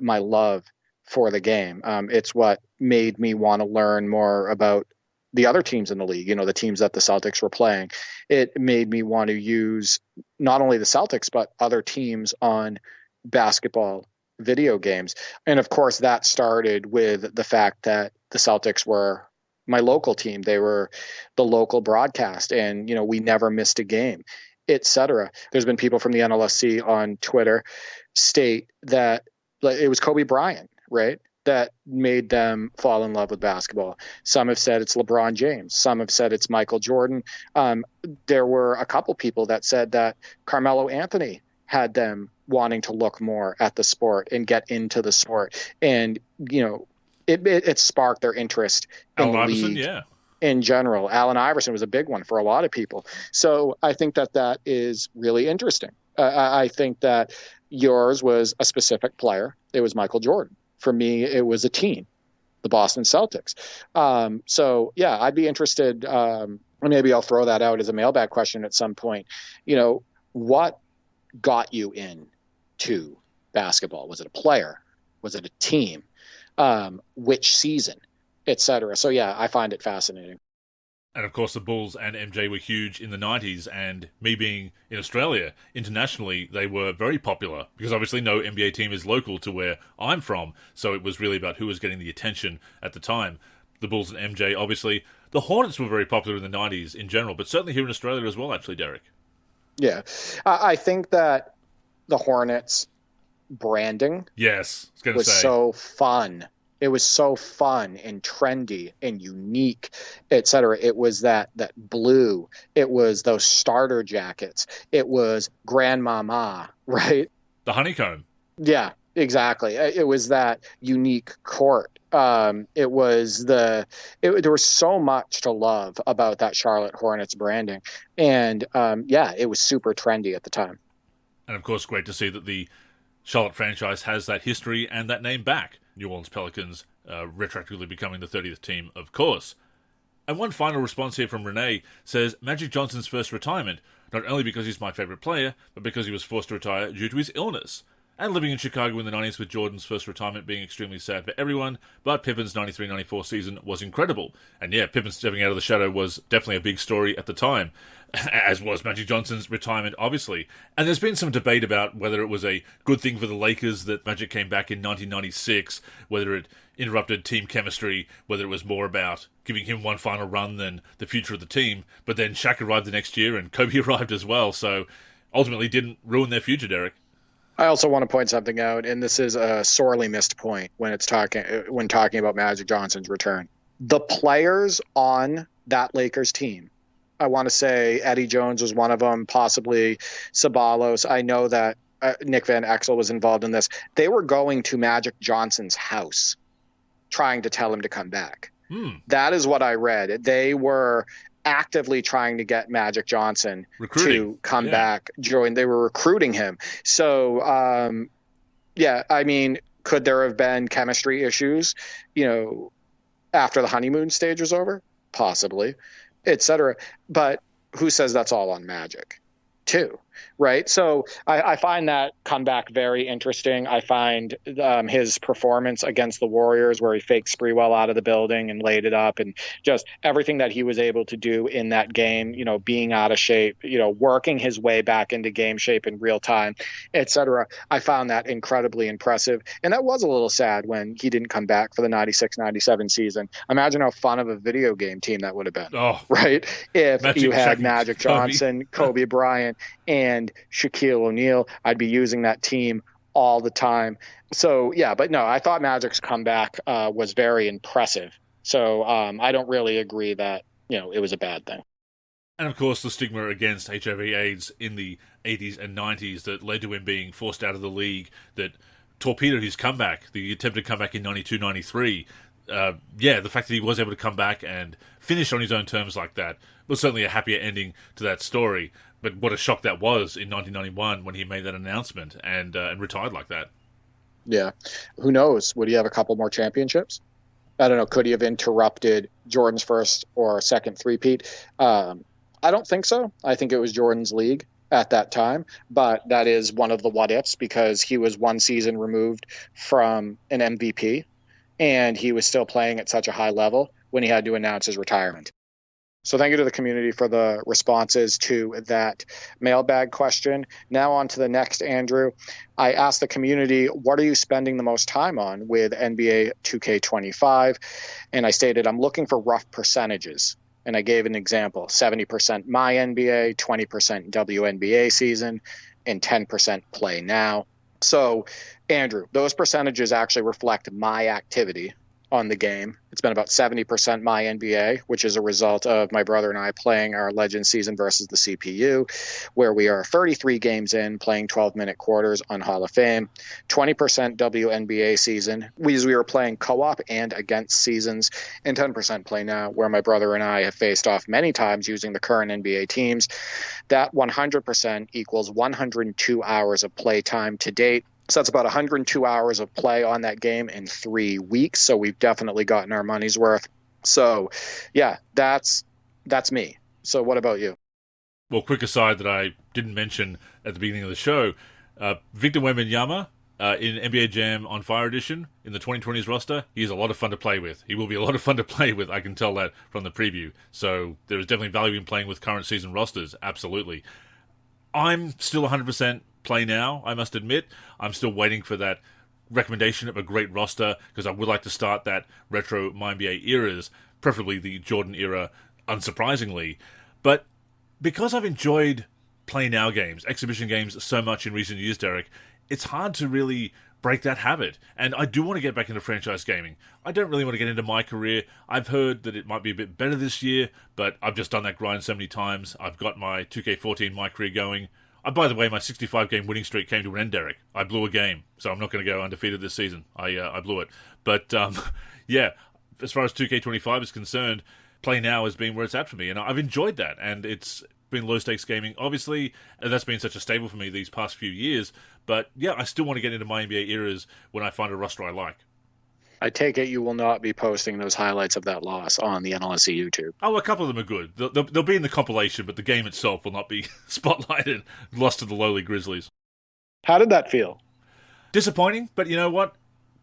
Speaker 2: my love for the game. It's what made me want to learn more about the other teams in the league, the teams that the Celtics were playing. It made me want to use not only the Celtics, but other teams on basketball video games. And of course, that started with the fact that the Celtics were my local team. They were the local broadcast, and, we never missed a game, etc. There's been people from the NLSC on Twitter state that it was Kobe Bryant, right, that made them fall in love with basketball. Some have said it's LeBron James. Some have said it's Michael Jordan. There were a couple people that said that Carmelo Anthony had them wanting to look more at the sport and get into the sport and, it sparked their interest in
Speaker 1: Allen
Speaker 2: the
Speaker 1: Iverson,
Speaker 2: league
Speaker 1: yeah.
Speaker 2: in general. Allen Iverson was a big one for a lot of people. So I think that is really interesting. I think that yours was a specific player. It was Michael Jordan. For me, it was a team, the Boston Celtics. So yeah, I'd be interested. Maybe I'll throw that out as a mailbag question at some point. What got you into basketball? Was it a player? Was it a team? Which season, etc. So yeah, I find it fascinating.
Speaker 1: And of course, the Bulls and MJ were huge in the 90s, and me being in Australia, internationally, they were very popular, because obviously no NBA team is local to where I'm from, so it was really about who was getting the attention at the time. The Bulls and MJ, obviously. The Hornets were very popular in the 90s in general, but certainly here in Australia as well, actually, Derek.
Speaker 2: Yeah. I think that the Hornets branding
Speaker 1: Yes, I was going to
Speaker 2: was
Speaker 1: say.
Speaker 2: so fun. It was so fun and trendy and unique, etc. It was that blue. It was those starter jackets. It was Grandmama, right?
Speaker 1: The honeycomb.
Speaker 2: Yeah, exactly. It was that unique court. There was so much to love about that Charlotte Hornets branding, and yeah, it was super trendy at the time.
Speaker 1: And of course, great to see that the Charlotte franchise has that history and that name back. New Orleans Pelicans retroactively becoming the 30th team, of course. And one final response here from Renee says, Magic Johnson's first retirement, not only because he's my favourite player, but because he was forced to retire due to his illness. And living in Chicago in the 90s with Jordan's first retirement being extremely sad for everyone, but Pippen's 93-94 season was incredible. And yeah, Pippen stepping out of the shadow was definitely a big story at the time, as was Magic Johnson's retirement, obviously. And there's been some debate about whether it was a good thing for the Lakers that Magic came back in 1996, whether it interrupted team chemistry, whether it was more about giving him one final run than the future of the team. But then Shaq arrived the next year and Kobe arrived as well, so ultimately didn't ruin their future, Derek.
Speaker 2: I also want to point something out, and this is a sorely missed point when talking about Magic Johnson's return. The players on that Lakers team, I want to say Eddie Jones was one of them, possibly Ceballos. I know that Nick Van Exel was involved in this. They were going to Magic Johnson's house trying to tell him to come back. That is what I read. They were actively trying to get Magic Johnson to come back. They were recruiting him. So, yeah, I mean, could there have been chemistry issues, after the honeymoon stage was over? Possibly, etc. But who says that's all on Magic, too? Right. So I find that comeback very interesting. I find his performance against the Warriors, where he faked Sprewell out of the building and laid it up, and just everything that he was able to do in that game, being out of shape, working his way back into game shape in real time, etc. I found that incredibly impressive. And that was a little sad when he didn't come back for the 96-97 season. Imagine how fun of a video game team that would have been.
Speaker 1: Oh,
Speaker 2: right. If
Speaker 1: Magic,
Speaker 2: you had
Speaker 1: Shaq,
Speaker 2: Magic Johnson, Kobe Bryant, and Shaquille O'Neal, I'd be using that team all the time. So, yeah, but no, I thought Magic's comeback was very impressive. So I don't really agree that, it was a bad thing.
Speaker 1: And of course, the stigma against HIV/AIDS in the 80s and 90s that led to him being forced out of the league, that torpedoed his comeback, the attempted comeback in 92-93. Yeah, the fact that he was able to come back and finish on his own terms like that was certainly a happier ending to that story. But what a shock that was in 1991 when he made that announcement and retired like that.
Speaker 2: Yeah. Who knows? Would he have a couple more championships? I don't know. Could he have interrupted Jordan's first or second three-peat? I don't think so. I think it was Jordan's league at that time. But that is one of the what-ifs, because he was one season removed from an MVP, and he was still playing at such a high level when he had to announce his retirement. So thank you to the community for the responses to that mailbag question. Now on to the next, Andrew. I asked the community, what are you spending the most time on with NBA 2K25? And I stated, I'm looking for rough percentages. And I gave an example, 70% my NBA, 20% WNBA season, and 10% play now. So, Andrew, those percentages actually reflect my activity on the game. It's been about 70% my NBA, which is a result of my brother and I playing our Legend season versus the CPU, where we are 33 games in, playing 12-minute quarters on Hall of Fame. 20% WNBA season. We were playing co-op and against seasons, and 10% play now, where my brother and I have faced off many times using the current NBA teams. That 100% equals 102 hours of play time to date. So that's about 102 hours of play on that game in 3 weeks. So we've definitely gotten our money's worth. So yeah, that's me. So what about you?
Speaker 1: Well, quick aside that I didn't mention at the beginning of the show, Victor Wembanyama in NBA Jam on Fire Edition in the 2020s roster, he's a lot of fun to play with. He will be a lot of fun to play with. I can tell that from the preview. So there is definitely value in playing with current season rosters. Absolutely. I'm still 100% play now, I must admit. I'm still waiting for that recommendation of a great roster because I would like to start that retro MyNBA eras, preferably the Jordan era, unsurprisingly. But because I've enjoyed play now games, exhibition games so much in recent years, Derek, it's hard to really break that habit. And I do want to get back into franchise gaming. I don't really want to get into my career. I've heard that it might be a bit better this year, but I've just done that grind so many times. I've got my 2K14 my career going. By the way, my 65-game winning streak came to an end, Derek. I blew a game, so I'm not going to go undefeated this season. I blew it. But, yeah, as far as 2K25 is concerned, play now has been where it's at for me, and I've enjoyed that. And it's been low-stakes gaming, obviously, and that's been such a staple for me these past few years. But, yeah, I still want to get into my NBA eras when I find a roster I like.
Speaker 2: I take it you will not be posting those highlights of that loss on the NLSC YouTube.
Speaker 1: Oh, a couple of them are good. They'll be in the compilation, but the game itself will not be spotlighted, lost to the lowly Grizzlies.
Speaker 2: How did that feel?
Speaker 1: Disappointing, but you know what?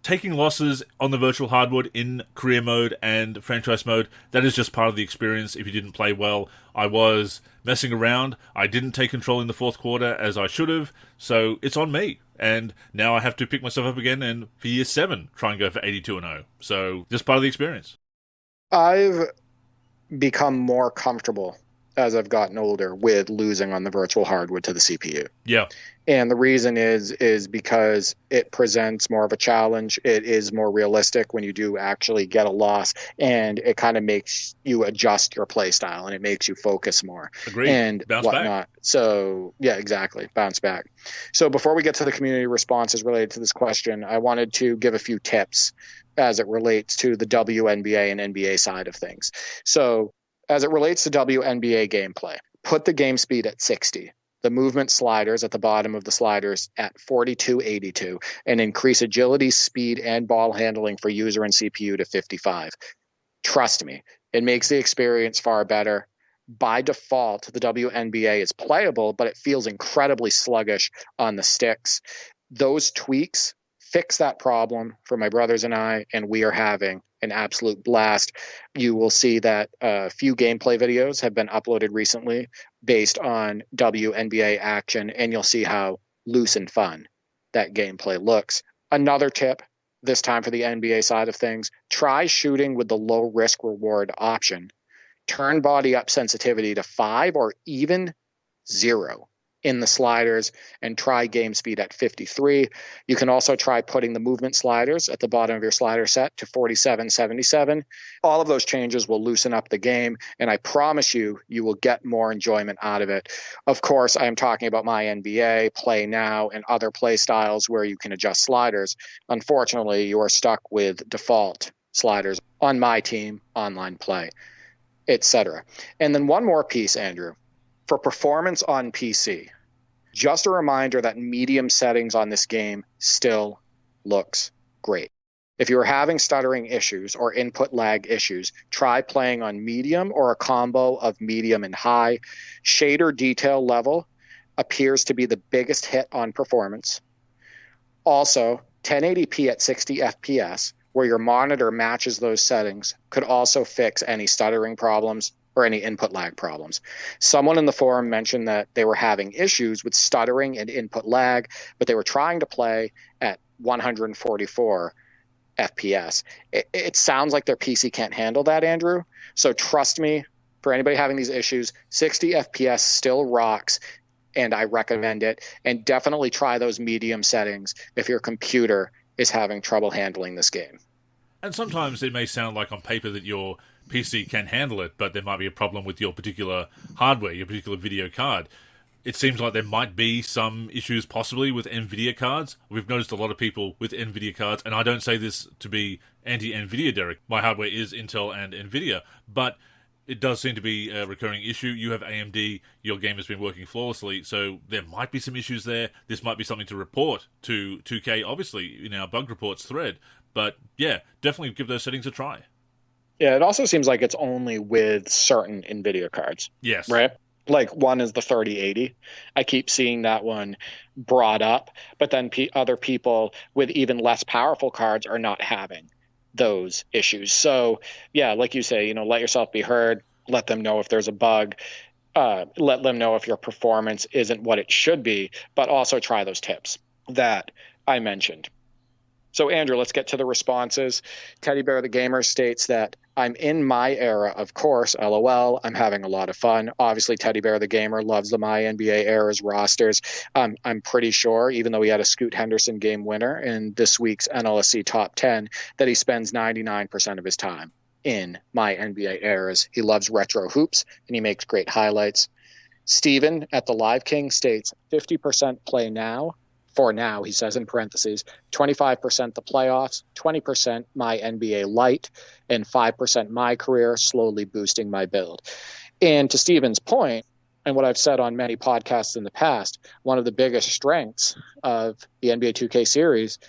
Speaker 1: Taking losses on the virtual hardwood in career mode and franchise mode, that is just part of the experience if you didn't play well. I was messing around. I didn't take control in the fourth quarter as I should have, so it's on me. And now I have to pick myself up again and for year 7 try and go for 82-0. So just part of the experience.
Speaker 2: I've become more comfortable as I've gotten older with losing on the virtual hardwood to the CPU.
Speaker 1: Yeah.
Speaker 2: And the reason is because it presents more of a challenge. It is more realistic when you do actually get a loss, and it kind of makes you adjust your play style and it makes you focus more.
Speaker 1: Agreed.
Speaker 2: And
Speaker 1: bounce
Speaker 2: whatnot.
Speaker 1: Back.
Speaker 2: So yeah, exactly. Bounce back. So before we get to the community responses related to this question, I wanted to give a few tips as it relates to the WNBA and NBA side of things. So as it relates to WNBA gameplay, put the game speed at 60. The movement sliders at the bottom of the sliders at 4282, and increase agility, speed, and ball handling for user and CPU to 55. Trust me, it makes the experience far better. By default, the WNBA is playable, but it feels incredibly sluggish on the sticks. Those tweaks fix that problem for my brothers and I, and we are having an absolute blast. You will see that a few gameplay videos have been uploaded recently based on WNBA action, and you'll see how loose and fun that gameplay looks. Another tip, this time for the NBA side of things, try shooting with the low risk reward option. Turn body up sensitivity to 5 or even 0 in the sliders, and try game speed at 53. You can also try putting the movement sliders at the bottom of your slider set to 4777. All of those changes will loosen up the game, and I promise you, you will get more enjoyment out of it. Of course, I am talking about my NBA, Play Now, and other play styles where you can adjust sliders. Unfortunately, you are stuck with default sliders on my team, online play, etc. And then one more piece, Andrew. For performance on PC, just a reminder that medium settings on this game still looks great. If you're having stuttering issues or input lag issues, try playing on medium or a combo of medium and high. Shader detail level appears to be the biggest hit on performance. Also, 1080p at 60 FPS, where your monitor matches those settings, could also fix any stuttering problems or any input lag problems. Someone in the forum mentioned that they were having issues with stuttering and input lag, but they were trying to play at 144 FPS. It sounds like their PC can't handle that, Andrew. So trust me, for anybody having these issues, 60 FPS still rocks, and I recommend it. And definitely try those medium settings if your computer is having trouble handling this game.
Speaker 1: And sometimes it may sound like on paper that your PC can handle it, but there might be a problem with your particular hardware, your particular video card. It seems like there might be some issues possibly with NVIDIA cards. We've noticed a lot of people with NVIDIA cards, and I don't say this to be anti-NVIDIA, Derek. My hardware is Intel and NVIDIA, but it does seem to be a recurring issue. You have AMD, your game has been working flawlessly, so there might be some issues there. This might be something to report to 2K, obviously, in our bug reports thread. But yeah, definitely give those settings a try.
Speaker 2: Yeah, it also seems like it's only with certain NVIDIA cards.
Speaker 1: Yes.
Speaker 2: Right? Like one is the 3080. I keep seeing that one brought up, but then other people with even less powerful cards are not having those issues. So yeah, like you say, let yourself be heard. Let them know if there's a bug. Let them know if your performance isn't what it should be, but also try those tips that I mentioned. So, Andrew, let's get to the responses. Teddy Bear the Gamer states that I'm in my era, of course, LOL. I'm having a lot of fun. Obviously, Teddy Bear the Gamer loves the My NBA era's rosters. I'm pretty sure, even though he had a Scoot Henderson game winner in this week's NLSC Top 10, that he spends 99% of his time in My NBA eras. He loves retro hoops, and he makes great highlights. Steven at the Live King states 50% play now. For now, he says in parentheses, 25% the playoffs, 20% my NBA light, and 5% my career, slowly boosting my build. And to Steven's point, and what I've said on many podcasts in the past, one of the biggest strengths of the NBA 2K series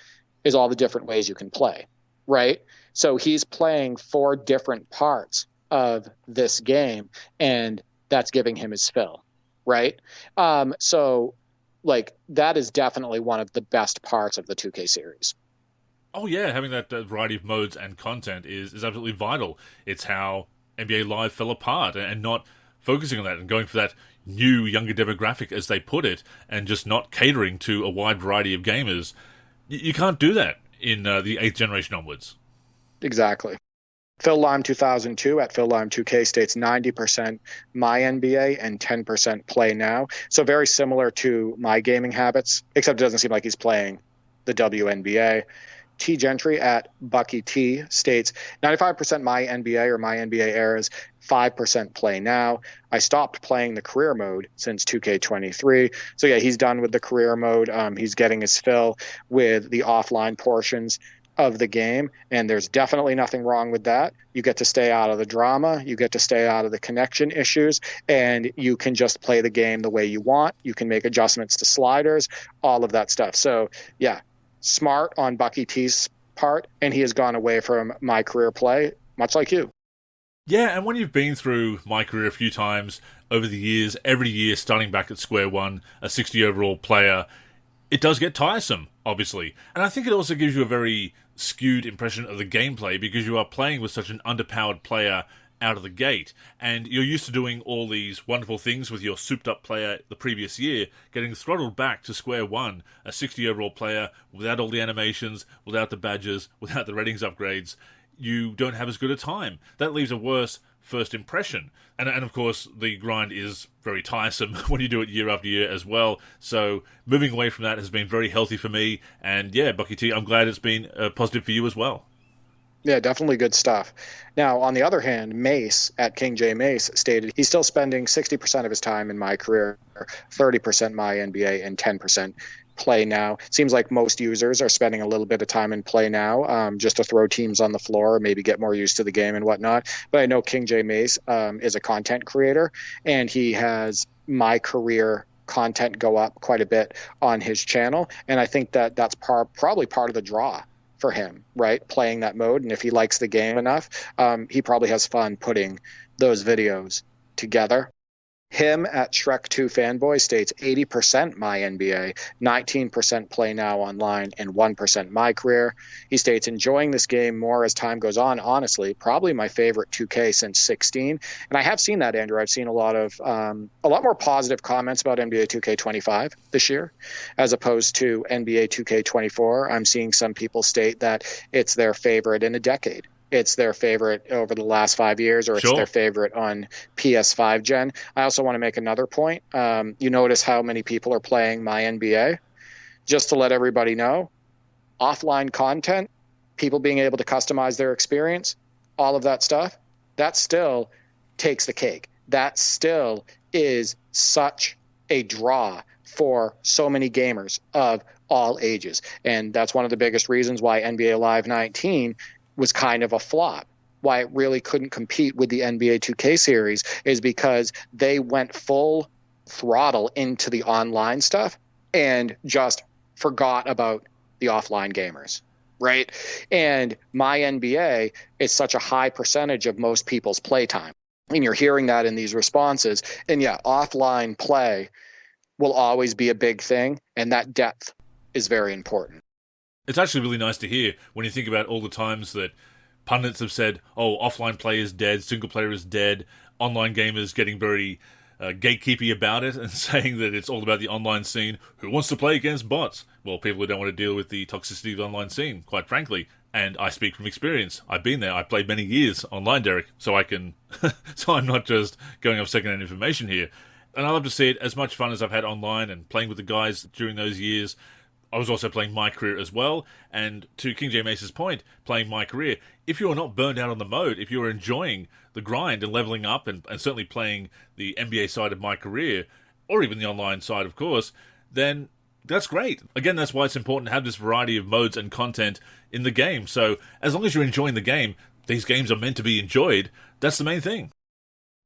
Speaker 2: is all the different ways you can play, right? So he's playing 4 different parts of this game, and that's giving him his fill, right? So that is definitely one of the best parts of the 2K series.
Speaker 1: Oh yeah, having that variety of modes and content is absolutely vital. It's how NBA Live fell apart, and not focusing on that and going for that new, younger demographic, as they put it, and just not catering to a wide variety of gamers. You can't do that in the 8th generation onwards.
Speaker 2: Exactly. Phil Lime 2002 at Phil Lime 2K states 90% my NBA and 10% play now. So very similar to my gaming habits, except it doesn't seem like he's playing the WNBA. T Gentry at Bucky T states 95% my NBA or my NBA eras, 5% play now. I stopped playing the career mode since 2K23. So yeah, he's done with the career mode. He's getting his fill with the offline portions of the game, and there's definitely nothing wrong with that. You get to stay out of the drama, you get to stay out of the connection issues, and you can just play the game the way you want. You can make adjustments to sliders, all of that stuff. So yeah, smart on Bucky T's part, and he has gone away from my career play, much like you.
Speaker 1: Yeah, and when you've been through my career a few times over the years, every year starting back at square one, a 60 overall player, it does get tiresome, obviously. And I think it also gives you a very skewed impression of the gameplay, because you are playing with such an underpowered player out of the gate, and you're used to doing all these wonderful things with your souped-up player the previous year, getting throttled back to square one, a 60 overall player, without all the animations, without the badges, without the ratings upgrades. You don't have as good a time. That leaves a worse first impression. And of course, the grind is very tiresome when you do it year after year as well. So moving away from that has been very healthy for me. And yeah, Bucky T, I'm glad it's been positive for you as well.
Speaker 2: Yeah, definitely good stuff. Now, on the other hand, Mace at King J Mace stated he's still spending 60% of his time in my career, 30% my NBA, and 10% play now. Seems like most users are spending a little bit of time in play now, just to throw teams on the floor, maybe get more used to the game and whatnot. But I know King J Mace is a content creator, and he has my career content go up quite a bit on his channel, and I think that that's probably part of the draw for him, right? Playing that mode, and if he likes the game enough, he probably has fun putting those videos together. Him at Shrek 2 Fanboy states 80% my NBA, 19% play now online, and 1% my career. He states enjoying this game more as time goes on, honestly, probably my favorite 2K since 16. And I have seen that, Andrew. I've seen a lot more positive comments about NBA 2K25 this year, as opposed to NBA 2K24. I'm seeing some people state that it's their favorite in a decade. It's their favorite over the last 5 years, or it's their favorite on PS5 gen. I also want to make another point. You notice how many people are playing my NBA? Just to let everybody know, offline content people being able to customize their experience, all of that stuff, that still takes the cake. That still is such a draw for so many gamers of all ages. And that's one of the biggest reasons why NBA Live 19 was kind of a flop. Why it really couldn't compete with the NBA 2K series is because they went full throttle into the online stuff and just forgot about the offline gamers, right? And my NBA is such a high percentage of most people's playtime. And you're hearing that in these responses. And yeah, offline play will always be a big thing, and that depth is very important.
Speaker 1: It's actually really nice to hear when you think about all the times that pundits have said, oh, offline play is dead, single player is dead, online gamers getting very gatekeepy about it and saying that it's all about the online scene. Who wants to play against bots? Well, people who don't want to deal with the toxicity of the online scene, quite frankly. And I speak from experience. I've been there. I played many years online, Derek, so I can... so I'm not just going off second-hand information here. And I love to see it. As much fun as I've had online and playing with the guys during those years, I was also playing My Career as well. And to King J Mace's point, playing My Career, if you're not burned out on the mode, if you're enjoying the grind and leveling up and certainly playing the NBA side of My Career, or even the online side, of course, then that's great. Again, that's why it's important to have this variety of modes and content in the game. So as long as you're enjoying the game, these games are meant to be enjoyed. That's the main thing.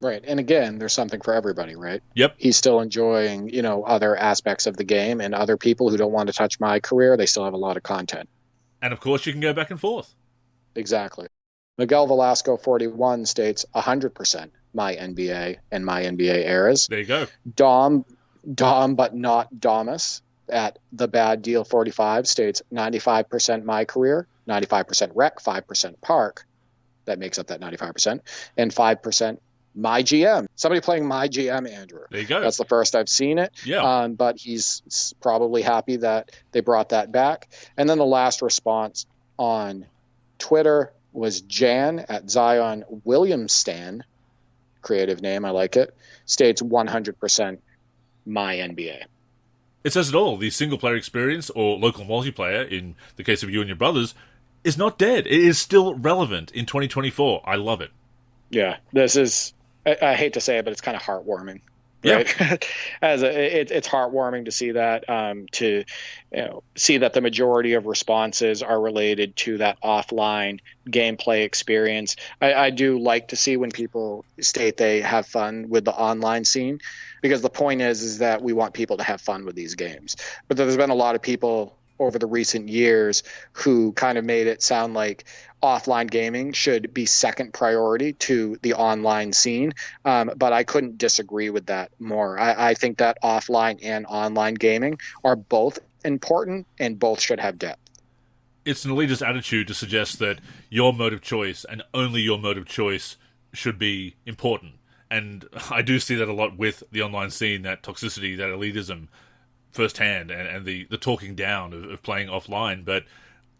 Speaker 2: Right. And again, there's something for everybody, right?
Speaker 1: Yep.
Speaker 2: He's still enjoying, other aspects of the game, and other people who don't want to touch My Career, they still have a lot of content.
Speaker 1: And of course, you can go back and forth.
Speaker 2: Exactly. Miguel Velasco 41 states 100% My NBA and My NBA eras.
Speaker 1: There you go.
Speaker 2: Dom, but not Domus at The Bad Deal 45 states 95% My Career, 95% Rec, 5% Park. That makes up that 95%. And 5% My GM. Somebody playing My GM, Andrew.
Speaker 1: There you go.
Speaker 2: That's the first I've seen it.
Speaker 1: Yeah.
Speaker 2: But he's probably happy that they brought that back. And then the last response on Twitter was Jan at Zion Williamstan, creative name, I like it, states 100% My NBA.
Speaker 1: It says it all. The single-player experience, or local multiplayer, in the case of you and your brothers, is not dead. It is still relevant in 2024. I love it.
Speaker 2: Yeah, this is, I hate to say it, but it's kind of heartwarming. Right? Yeah. It's heartwarming to see that, see that the majority of responses are related to that offline gameplay experience. I do like to see when people state they have fun with the online scene, because the point is that we want people to have fun with these games. But there's been a lot of people over the recent years who kind of made it sound like offline gaming should be second priority to the online scene. But I couldn't disagree with that more. I think that offline and online gaming are both important and both should have depth.
Speaker 1: It's an elitist attitude to suggest that your mode of choice and only your mode of choice should be important. And I do see that a lot with the online scene, that toxicity, that elitism firsthand, and the talking down of playing offline. But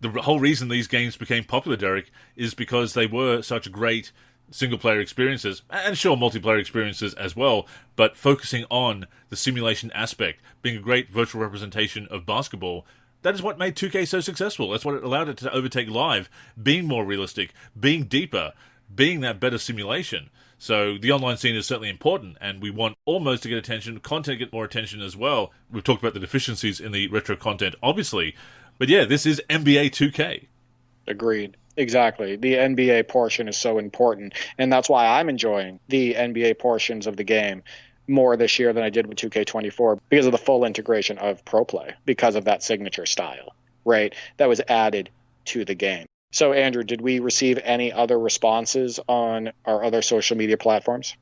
Speaker 1: the whole reason these games became popular, Derek, is because they were such great single-player experiences, and sure, multiplayer experiences as well, but focusing on the simulation aspect, being a great virtual representation of basketball. That is what made 2K so successful. That's what allowed it to overtake Live, being more realistic, being deeper, being that better simulation. So the online scene is certainly important, and we want all modes to get attention, content to get more attention as well. We've talked about the deficiencies in the retro content, obviously. But yeah, this is NBA 2K.
Speaker 2: Agreed. Exactly. The NBA portion is so important, and that's why I'm enjoying the NBA portions of the game more this year than I did with 2K24, because of the full integration of Pro Play, because of that signature style, right? That was added to the game. So, Andrew, did we receive any other responses on our other social media platforms?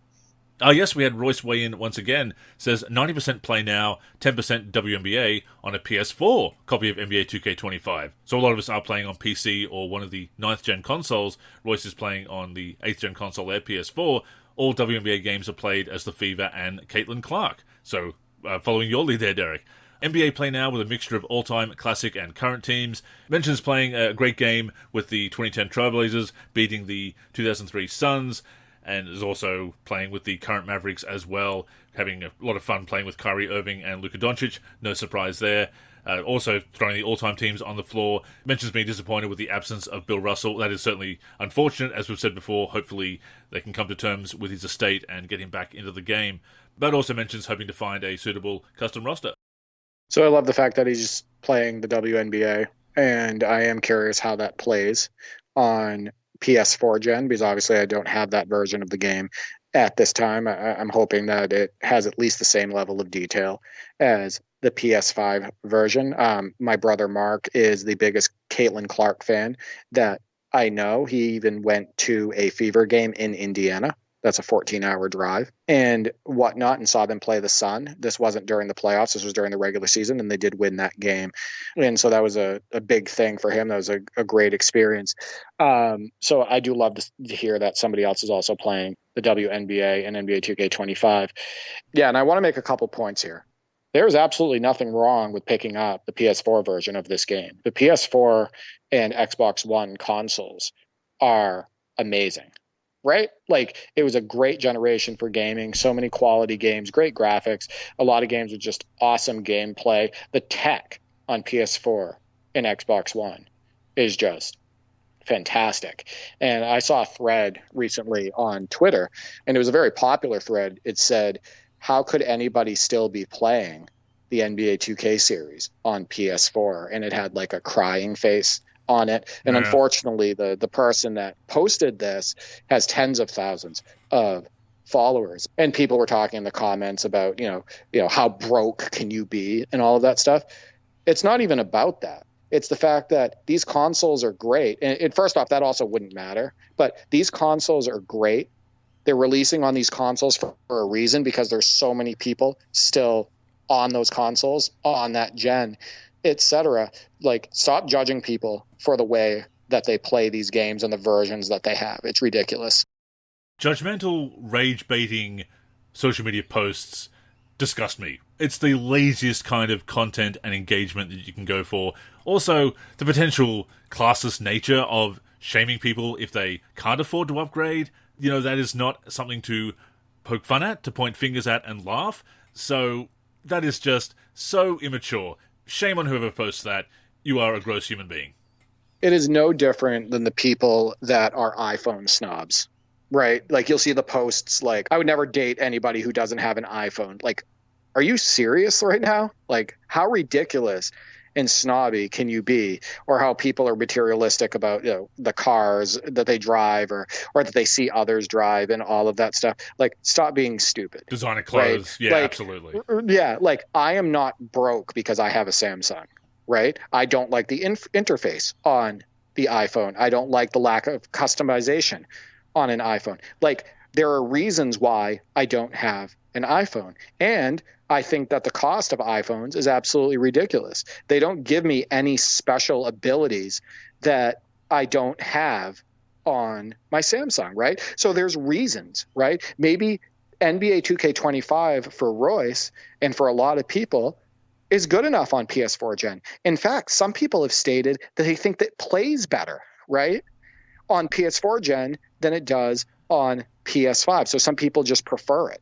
Speaker 1: Yes, we had Royce weigh in once again. Says 90% play now, 10% WNBA on a PS4 copy of NBA 2K25. So a lot of us are playing on PC or one of the 9th gen consoles. Royce is playing on the 8th gen console, their PS4. All WNBA games are played as the Fever and Caitlin Clark. So, following your lead there, Derek. NBA Play Now with a mixture of all-time classic and current teams. Mentions playing a great game with the 2010 Trailblazers, beating the 2003 Suns, and is also playing with the current Mavericks as well. having a lot of fun playing with Kyrie Irving and Luka Doncic. No surprise there. Also throwing the all-time teams on the floor. Mentions being disappointed with the absence of Bill Russell. That is certainly unfortunate. As we've said before, hopefully they can come to terms with his estate and get him back into the game. But also mentions hoping to find a suitable custom roster.
Speaker 2: So I love the fact that he's playing the WNBA, and I am curious how that plays on PS4 gen, because obviously I don't have that version of the game at this time. I'm hoping that it has at least the same level of detail as the PS5 version. My brother Mark is the biggest Caitlin Clark fan that I know. He even went to a Fever game in Indiana. That's a 14-hour drive and whatnot, and saw them play the Sun. This wasn't during the playoffs. This was during the regular season, and they did win that game. And so that was a big thing for him. That was a great experience. So I do love to hear that somebody else is also playing the WNBA and NBA 2K25. Yeah, and I want to make a couple points here. There is absolutely nothing wrong with picking up the PS4 version of this game. The PS4 and Xbox One consoles are amazing. Right? Like, it was a great generation for gaming. So many quality games, great graphics, a lot of games with just awesome gameplay. The tech on PS4 and Xbox One is just fantastic. And I saw a thread recently on Twitter, and it was a very popular thread. It said, how could anybody still be playing the NBA 2K series on PS4? And it had like a crying face on it. And unfortunately, the person that posted this has tens of thousands of followers, and people were talking in the comments about, you know, how broke can you be and all of that stuff. It's not even about that. It's the fact that these consoles are great. And first off, that also wouldn't matter, but these consoles are great. They're releasing on these consoles for a reason, because there's so many people still on those consoles, on that gen, etc. Like, stop judging people for the way that they play these games and the versions that they have. It's ridiculous.
Speaker 1: Judgmental, rage-baiting social media posts disgust me. It's the laziest kind of content and engagement that you can go for. Also, the potential classist nature of shaming people if they can't afford to upgrade. You know, that is not something to poke fun at, to point fingers at and laugh. So that is just so immature. Shame on whoever posts that. You are a gross human being.
Speaker 2: It is no different than the people that are iPhone snobs, right? Like, you'll see the posts like, I would never date anybody who doesn't have an iPhone. Like, are you serious right now? Like, how ridiculous and snobby can you be? Or how people are materialistic about, you know, the cars that they drive or that they see others drive and all of that stuff. Like, stop being stupid.
Speaker 1: Designer clothes. Right? Yeah, like, absolutely.
Speaker 2: Yeah, like, I am not broke because I have a Samsung, right? I don't like the interface on the iPhone. I don't like the lack of customization on an iPhone. Like, there are reasons why I don't have an iPhone. And I think that the cost of iPhones is absolutely ridiculous. They don't give me any special abilities that I don't have on my Samsung, right? So there's reasons, right? Maybe NBA 2K25 for Royce and for a lot of people is good enough on PS4 gen. In fact, some people have stated that they think that it plays better, right, on PS4 gen than it does on PS5. So some people just prefer it,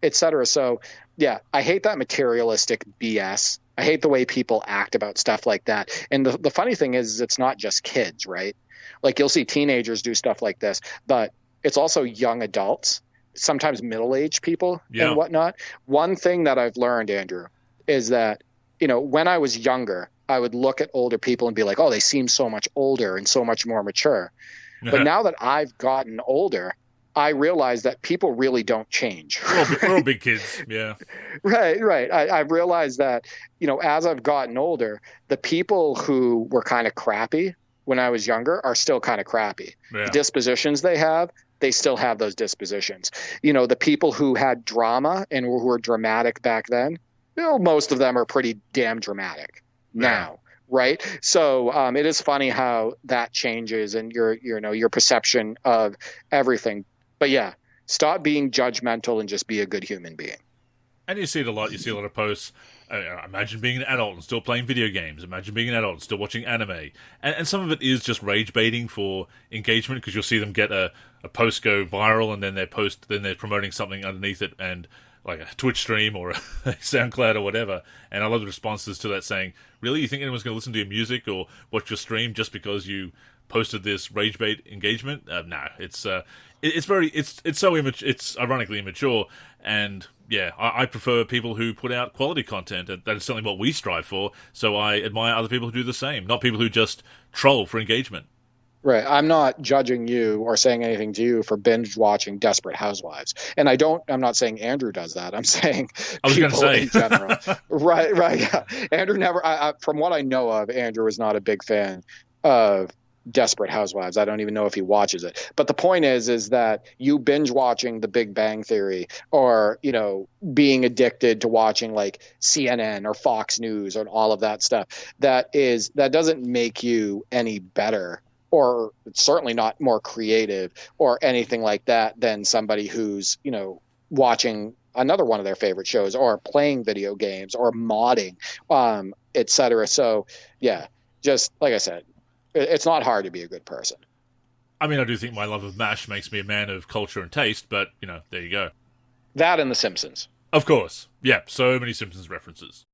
Speaker 2: etc. So yeah, I hate that materialistic BS. I hate the way people act about stuff like that. And the funny thing is, it's not just kids, right? Like, you'll see teenagers do stuff like this, but it's also young adults, sometimes middle-aged people and whatnot. One thing that I've learned, Andrew, is that, you know, when I was younger, I would look at older people and be like, oh, they seem so much older and so much more mature. But now that I've gotten older, I realize that people really don't change.
Speaker 1: We're all big kids, yeah.
Speaker 2: Right. I've realized that, you know, as I've gotten older, the people who were kind of crappy when I was younger are still kind of crappy. Yeah. The dispositions they have, they still have those dispositions. You know, the people who had drama and who were dramatic back then, you know, most of them are pretty damn dramatic now. Right. So it is funny how that changes and your perception of everything. But yeah, stop being judgmental and just be a good human being.
Speaker 1: And you see it a lot. You see a lot of posts. Imagine being an adult and still playing video games. Imagine being an adult and still watching anime. And some of it is just rage baiting for engagement, because you'll see them get a post go viral, and then they're promoting something underneath it and like a Twitch stream or a SoundCloud or whatever, and I love the responses to that saying, really, you think anyone's going to listen to your music or watch your stream just because you posted this rage bait engagement? No, it's so it's ironically immature, and yeah, I prefer people who put out quality content, and that is certainly what we strive for, so I admire other people who do the same, not people who just troll for engagement.
Speaker 2: Right. I'm not judging you or saying anything to you for binge watching Desperate Housewives. And I'm not saying Andrew does that. I'm saying
Speaker 1: I was
Speaker 2: people
Speaker 1: gonna say.
Speaker 2: in general. Right. Yeah. Andrew never, from what I know of, Andrew is not a big fan of Desperate Housewives. I don't even know if he watches it. But the point is that you binge watching The Big Bang Theory or, being addicted to watching like CNN or Fox News and all of that stuff, that doesn't make you any better, or certainly not more creative or anything like that than somebody who's, watching another one of their favorite shows or playing video games or modding, et cetera. So yeah, just like I said, it's not hard to be a good person.
Speaker 1: I mean, I do think my love of MASH makes me a man of culture and taste, but, there you go.
Speaker 2: That and The Simpsons.
Speaker 1: Of course. Yeah, so many Simpsons references.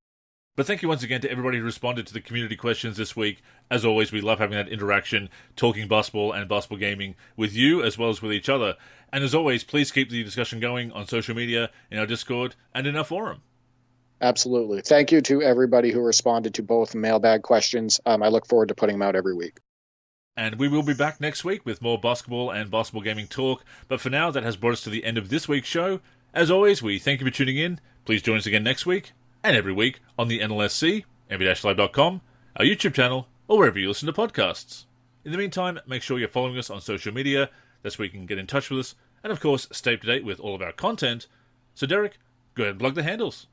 Speaker 1: But thank you once again to everybody who responded to the community questions this week. As always, we love having that interaction, talking basketball and basketball gaming with you as well as with each other. And as always, please keep the discussion going on social media, in our Discord, and in our forum.
Speaker 2: Absolutely. Thank you to everybody who responded to both mailbag questions. I look forward to putting them out every week.
Speaker 1: And we will be back next week with more basketball and basketball gaming talk. But for now, that has brought us to the end of this week's show. As always, we thank you for tuning in. Please join us again next week and every week on the NLSC, nba-live.com, our YouTube channel, or wherever you listen to podcasts. In the meantime, make sure you're following us on social media. That's where you can get in touch with us. And of course, stay up to date with all of our content. So Derek, go ahead and plug the handles.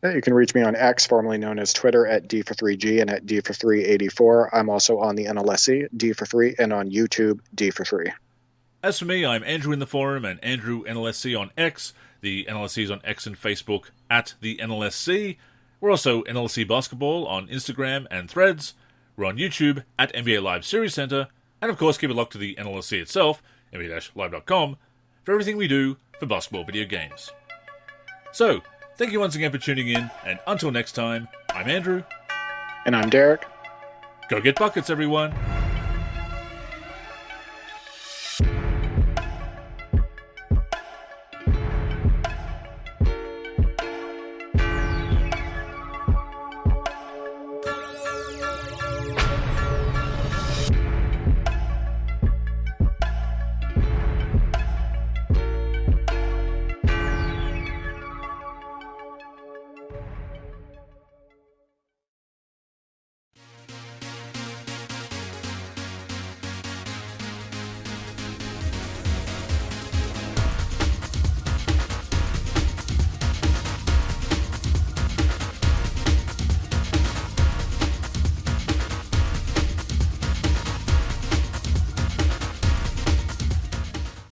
Speaker 2: You can reach me on X, formerly known as Twitter, at D43G and at D4384. I'm also on the NLSC, D43, and on YouTube, D43.
Speaker 1: As for me, I'm Andrew in the forum and Andrew NLSC on X. The NLSC is on X and Facebook at the NLSC. We're also NLSC Basketball on Instagram and Threads. We're on YouTube at NBA Live Series Center. And of course, keep a look to the NLSC itself, nba-live.com, for everything we do for basketball video games. So, thank you once again for tuning in, and until next time, I'm Andrew.
Speaker 2: And I'm Derek.
Speaker 1: Go get buckets, everyone.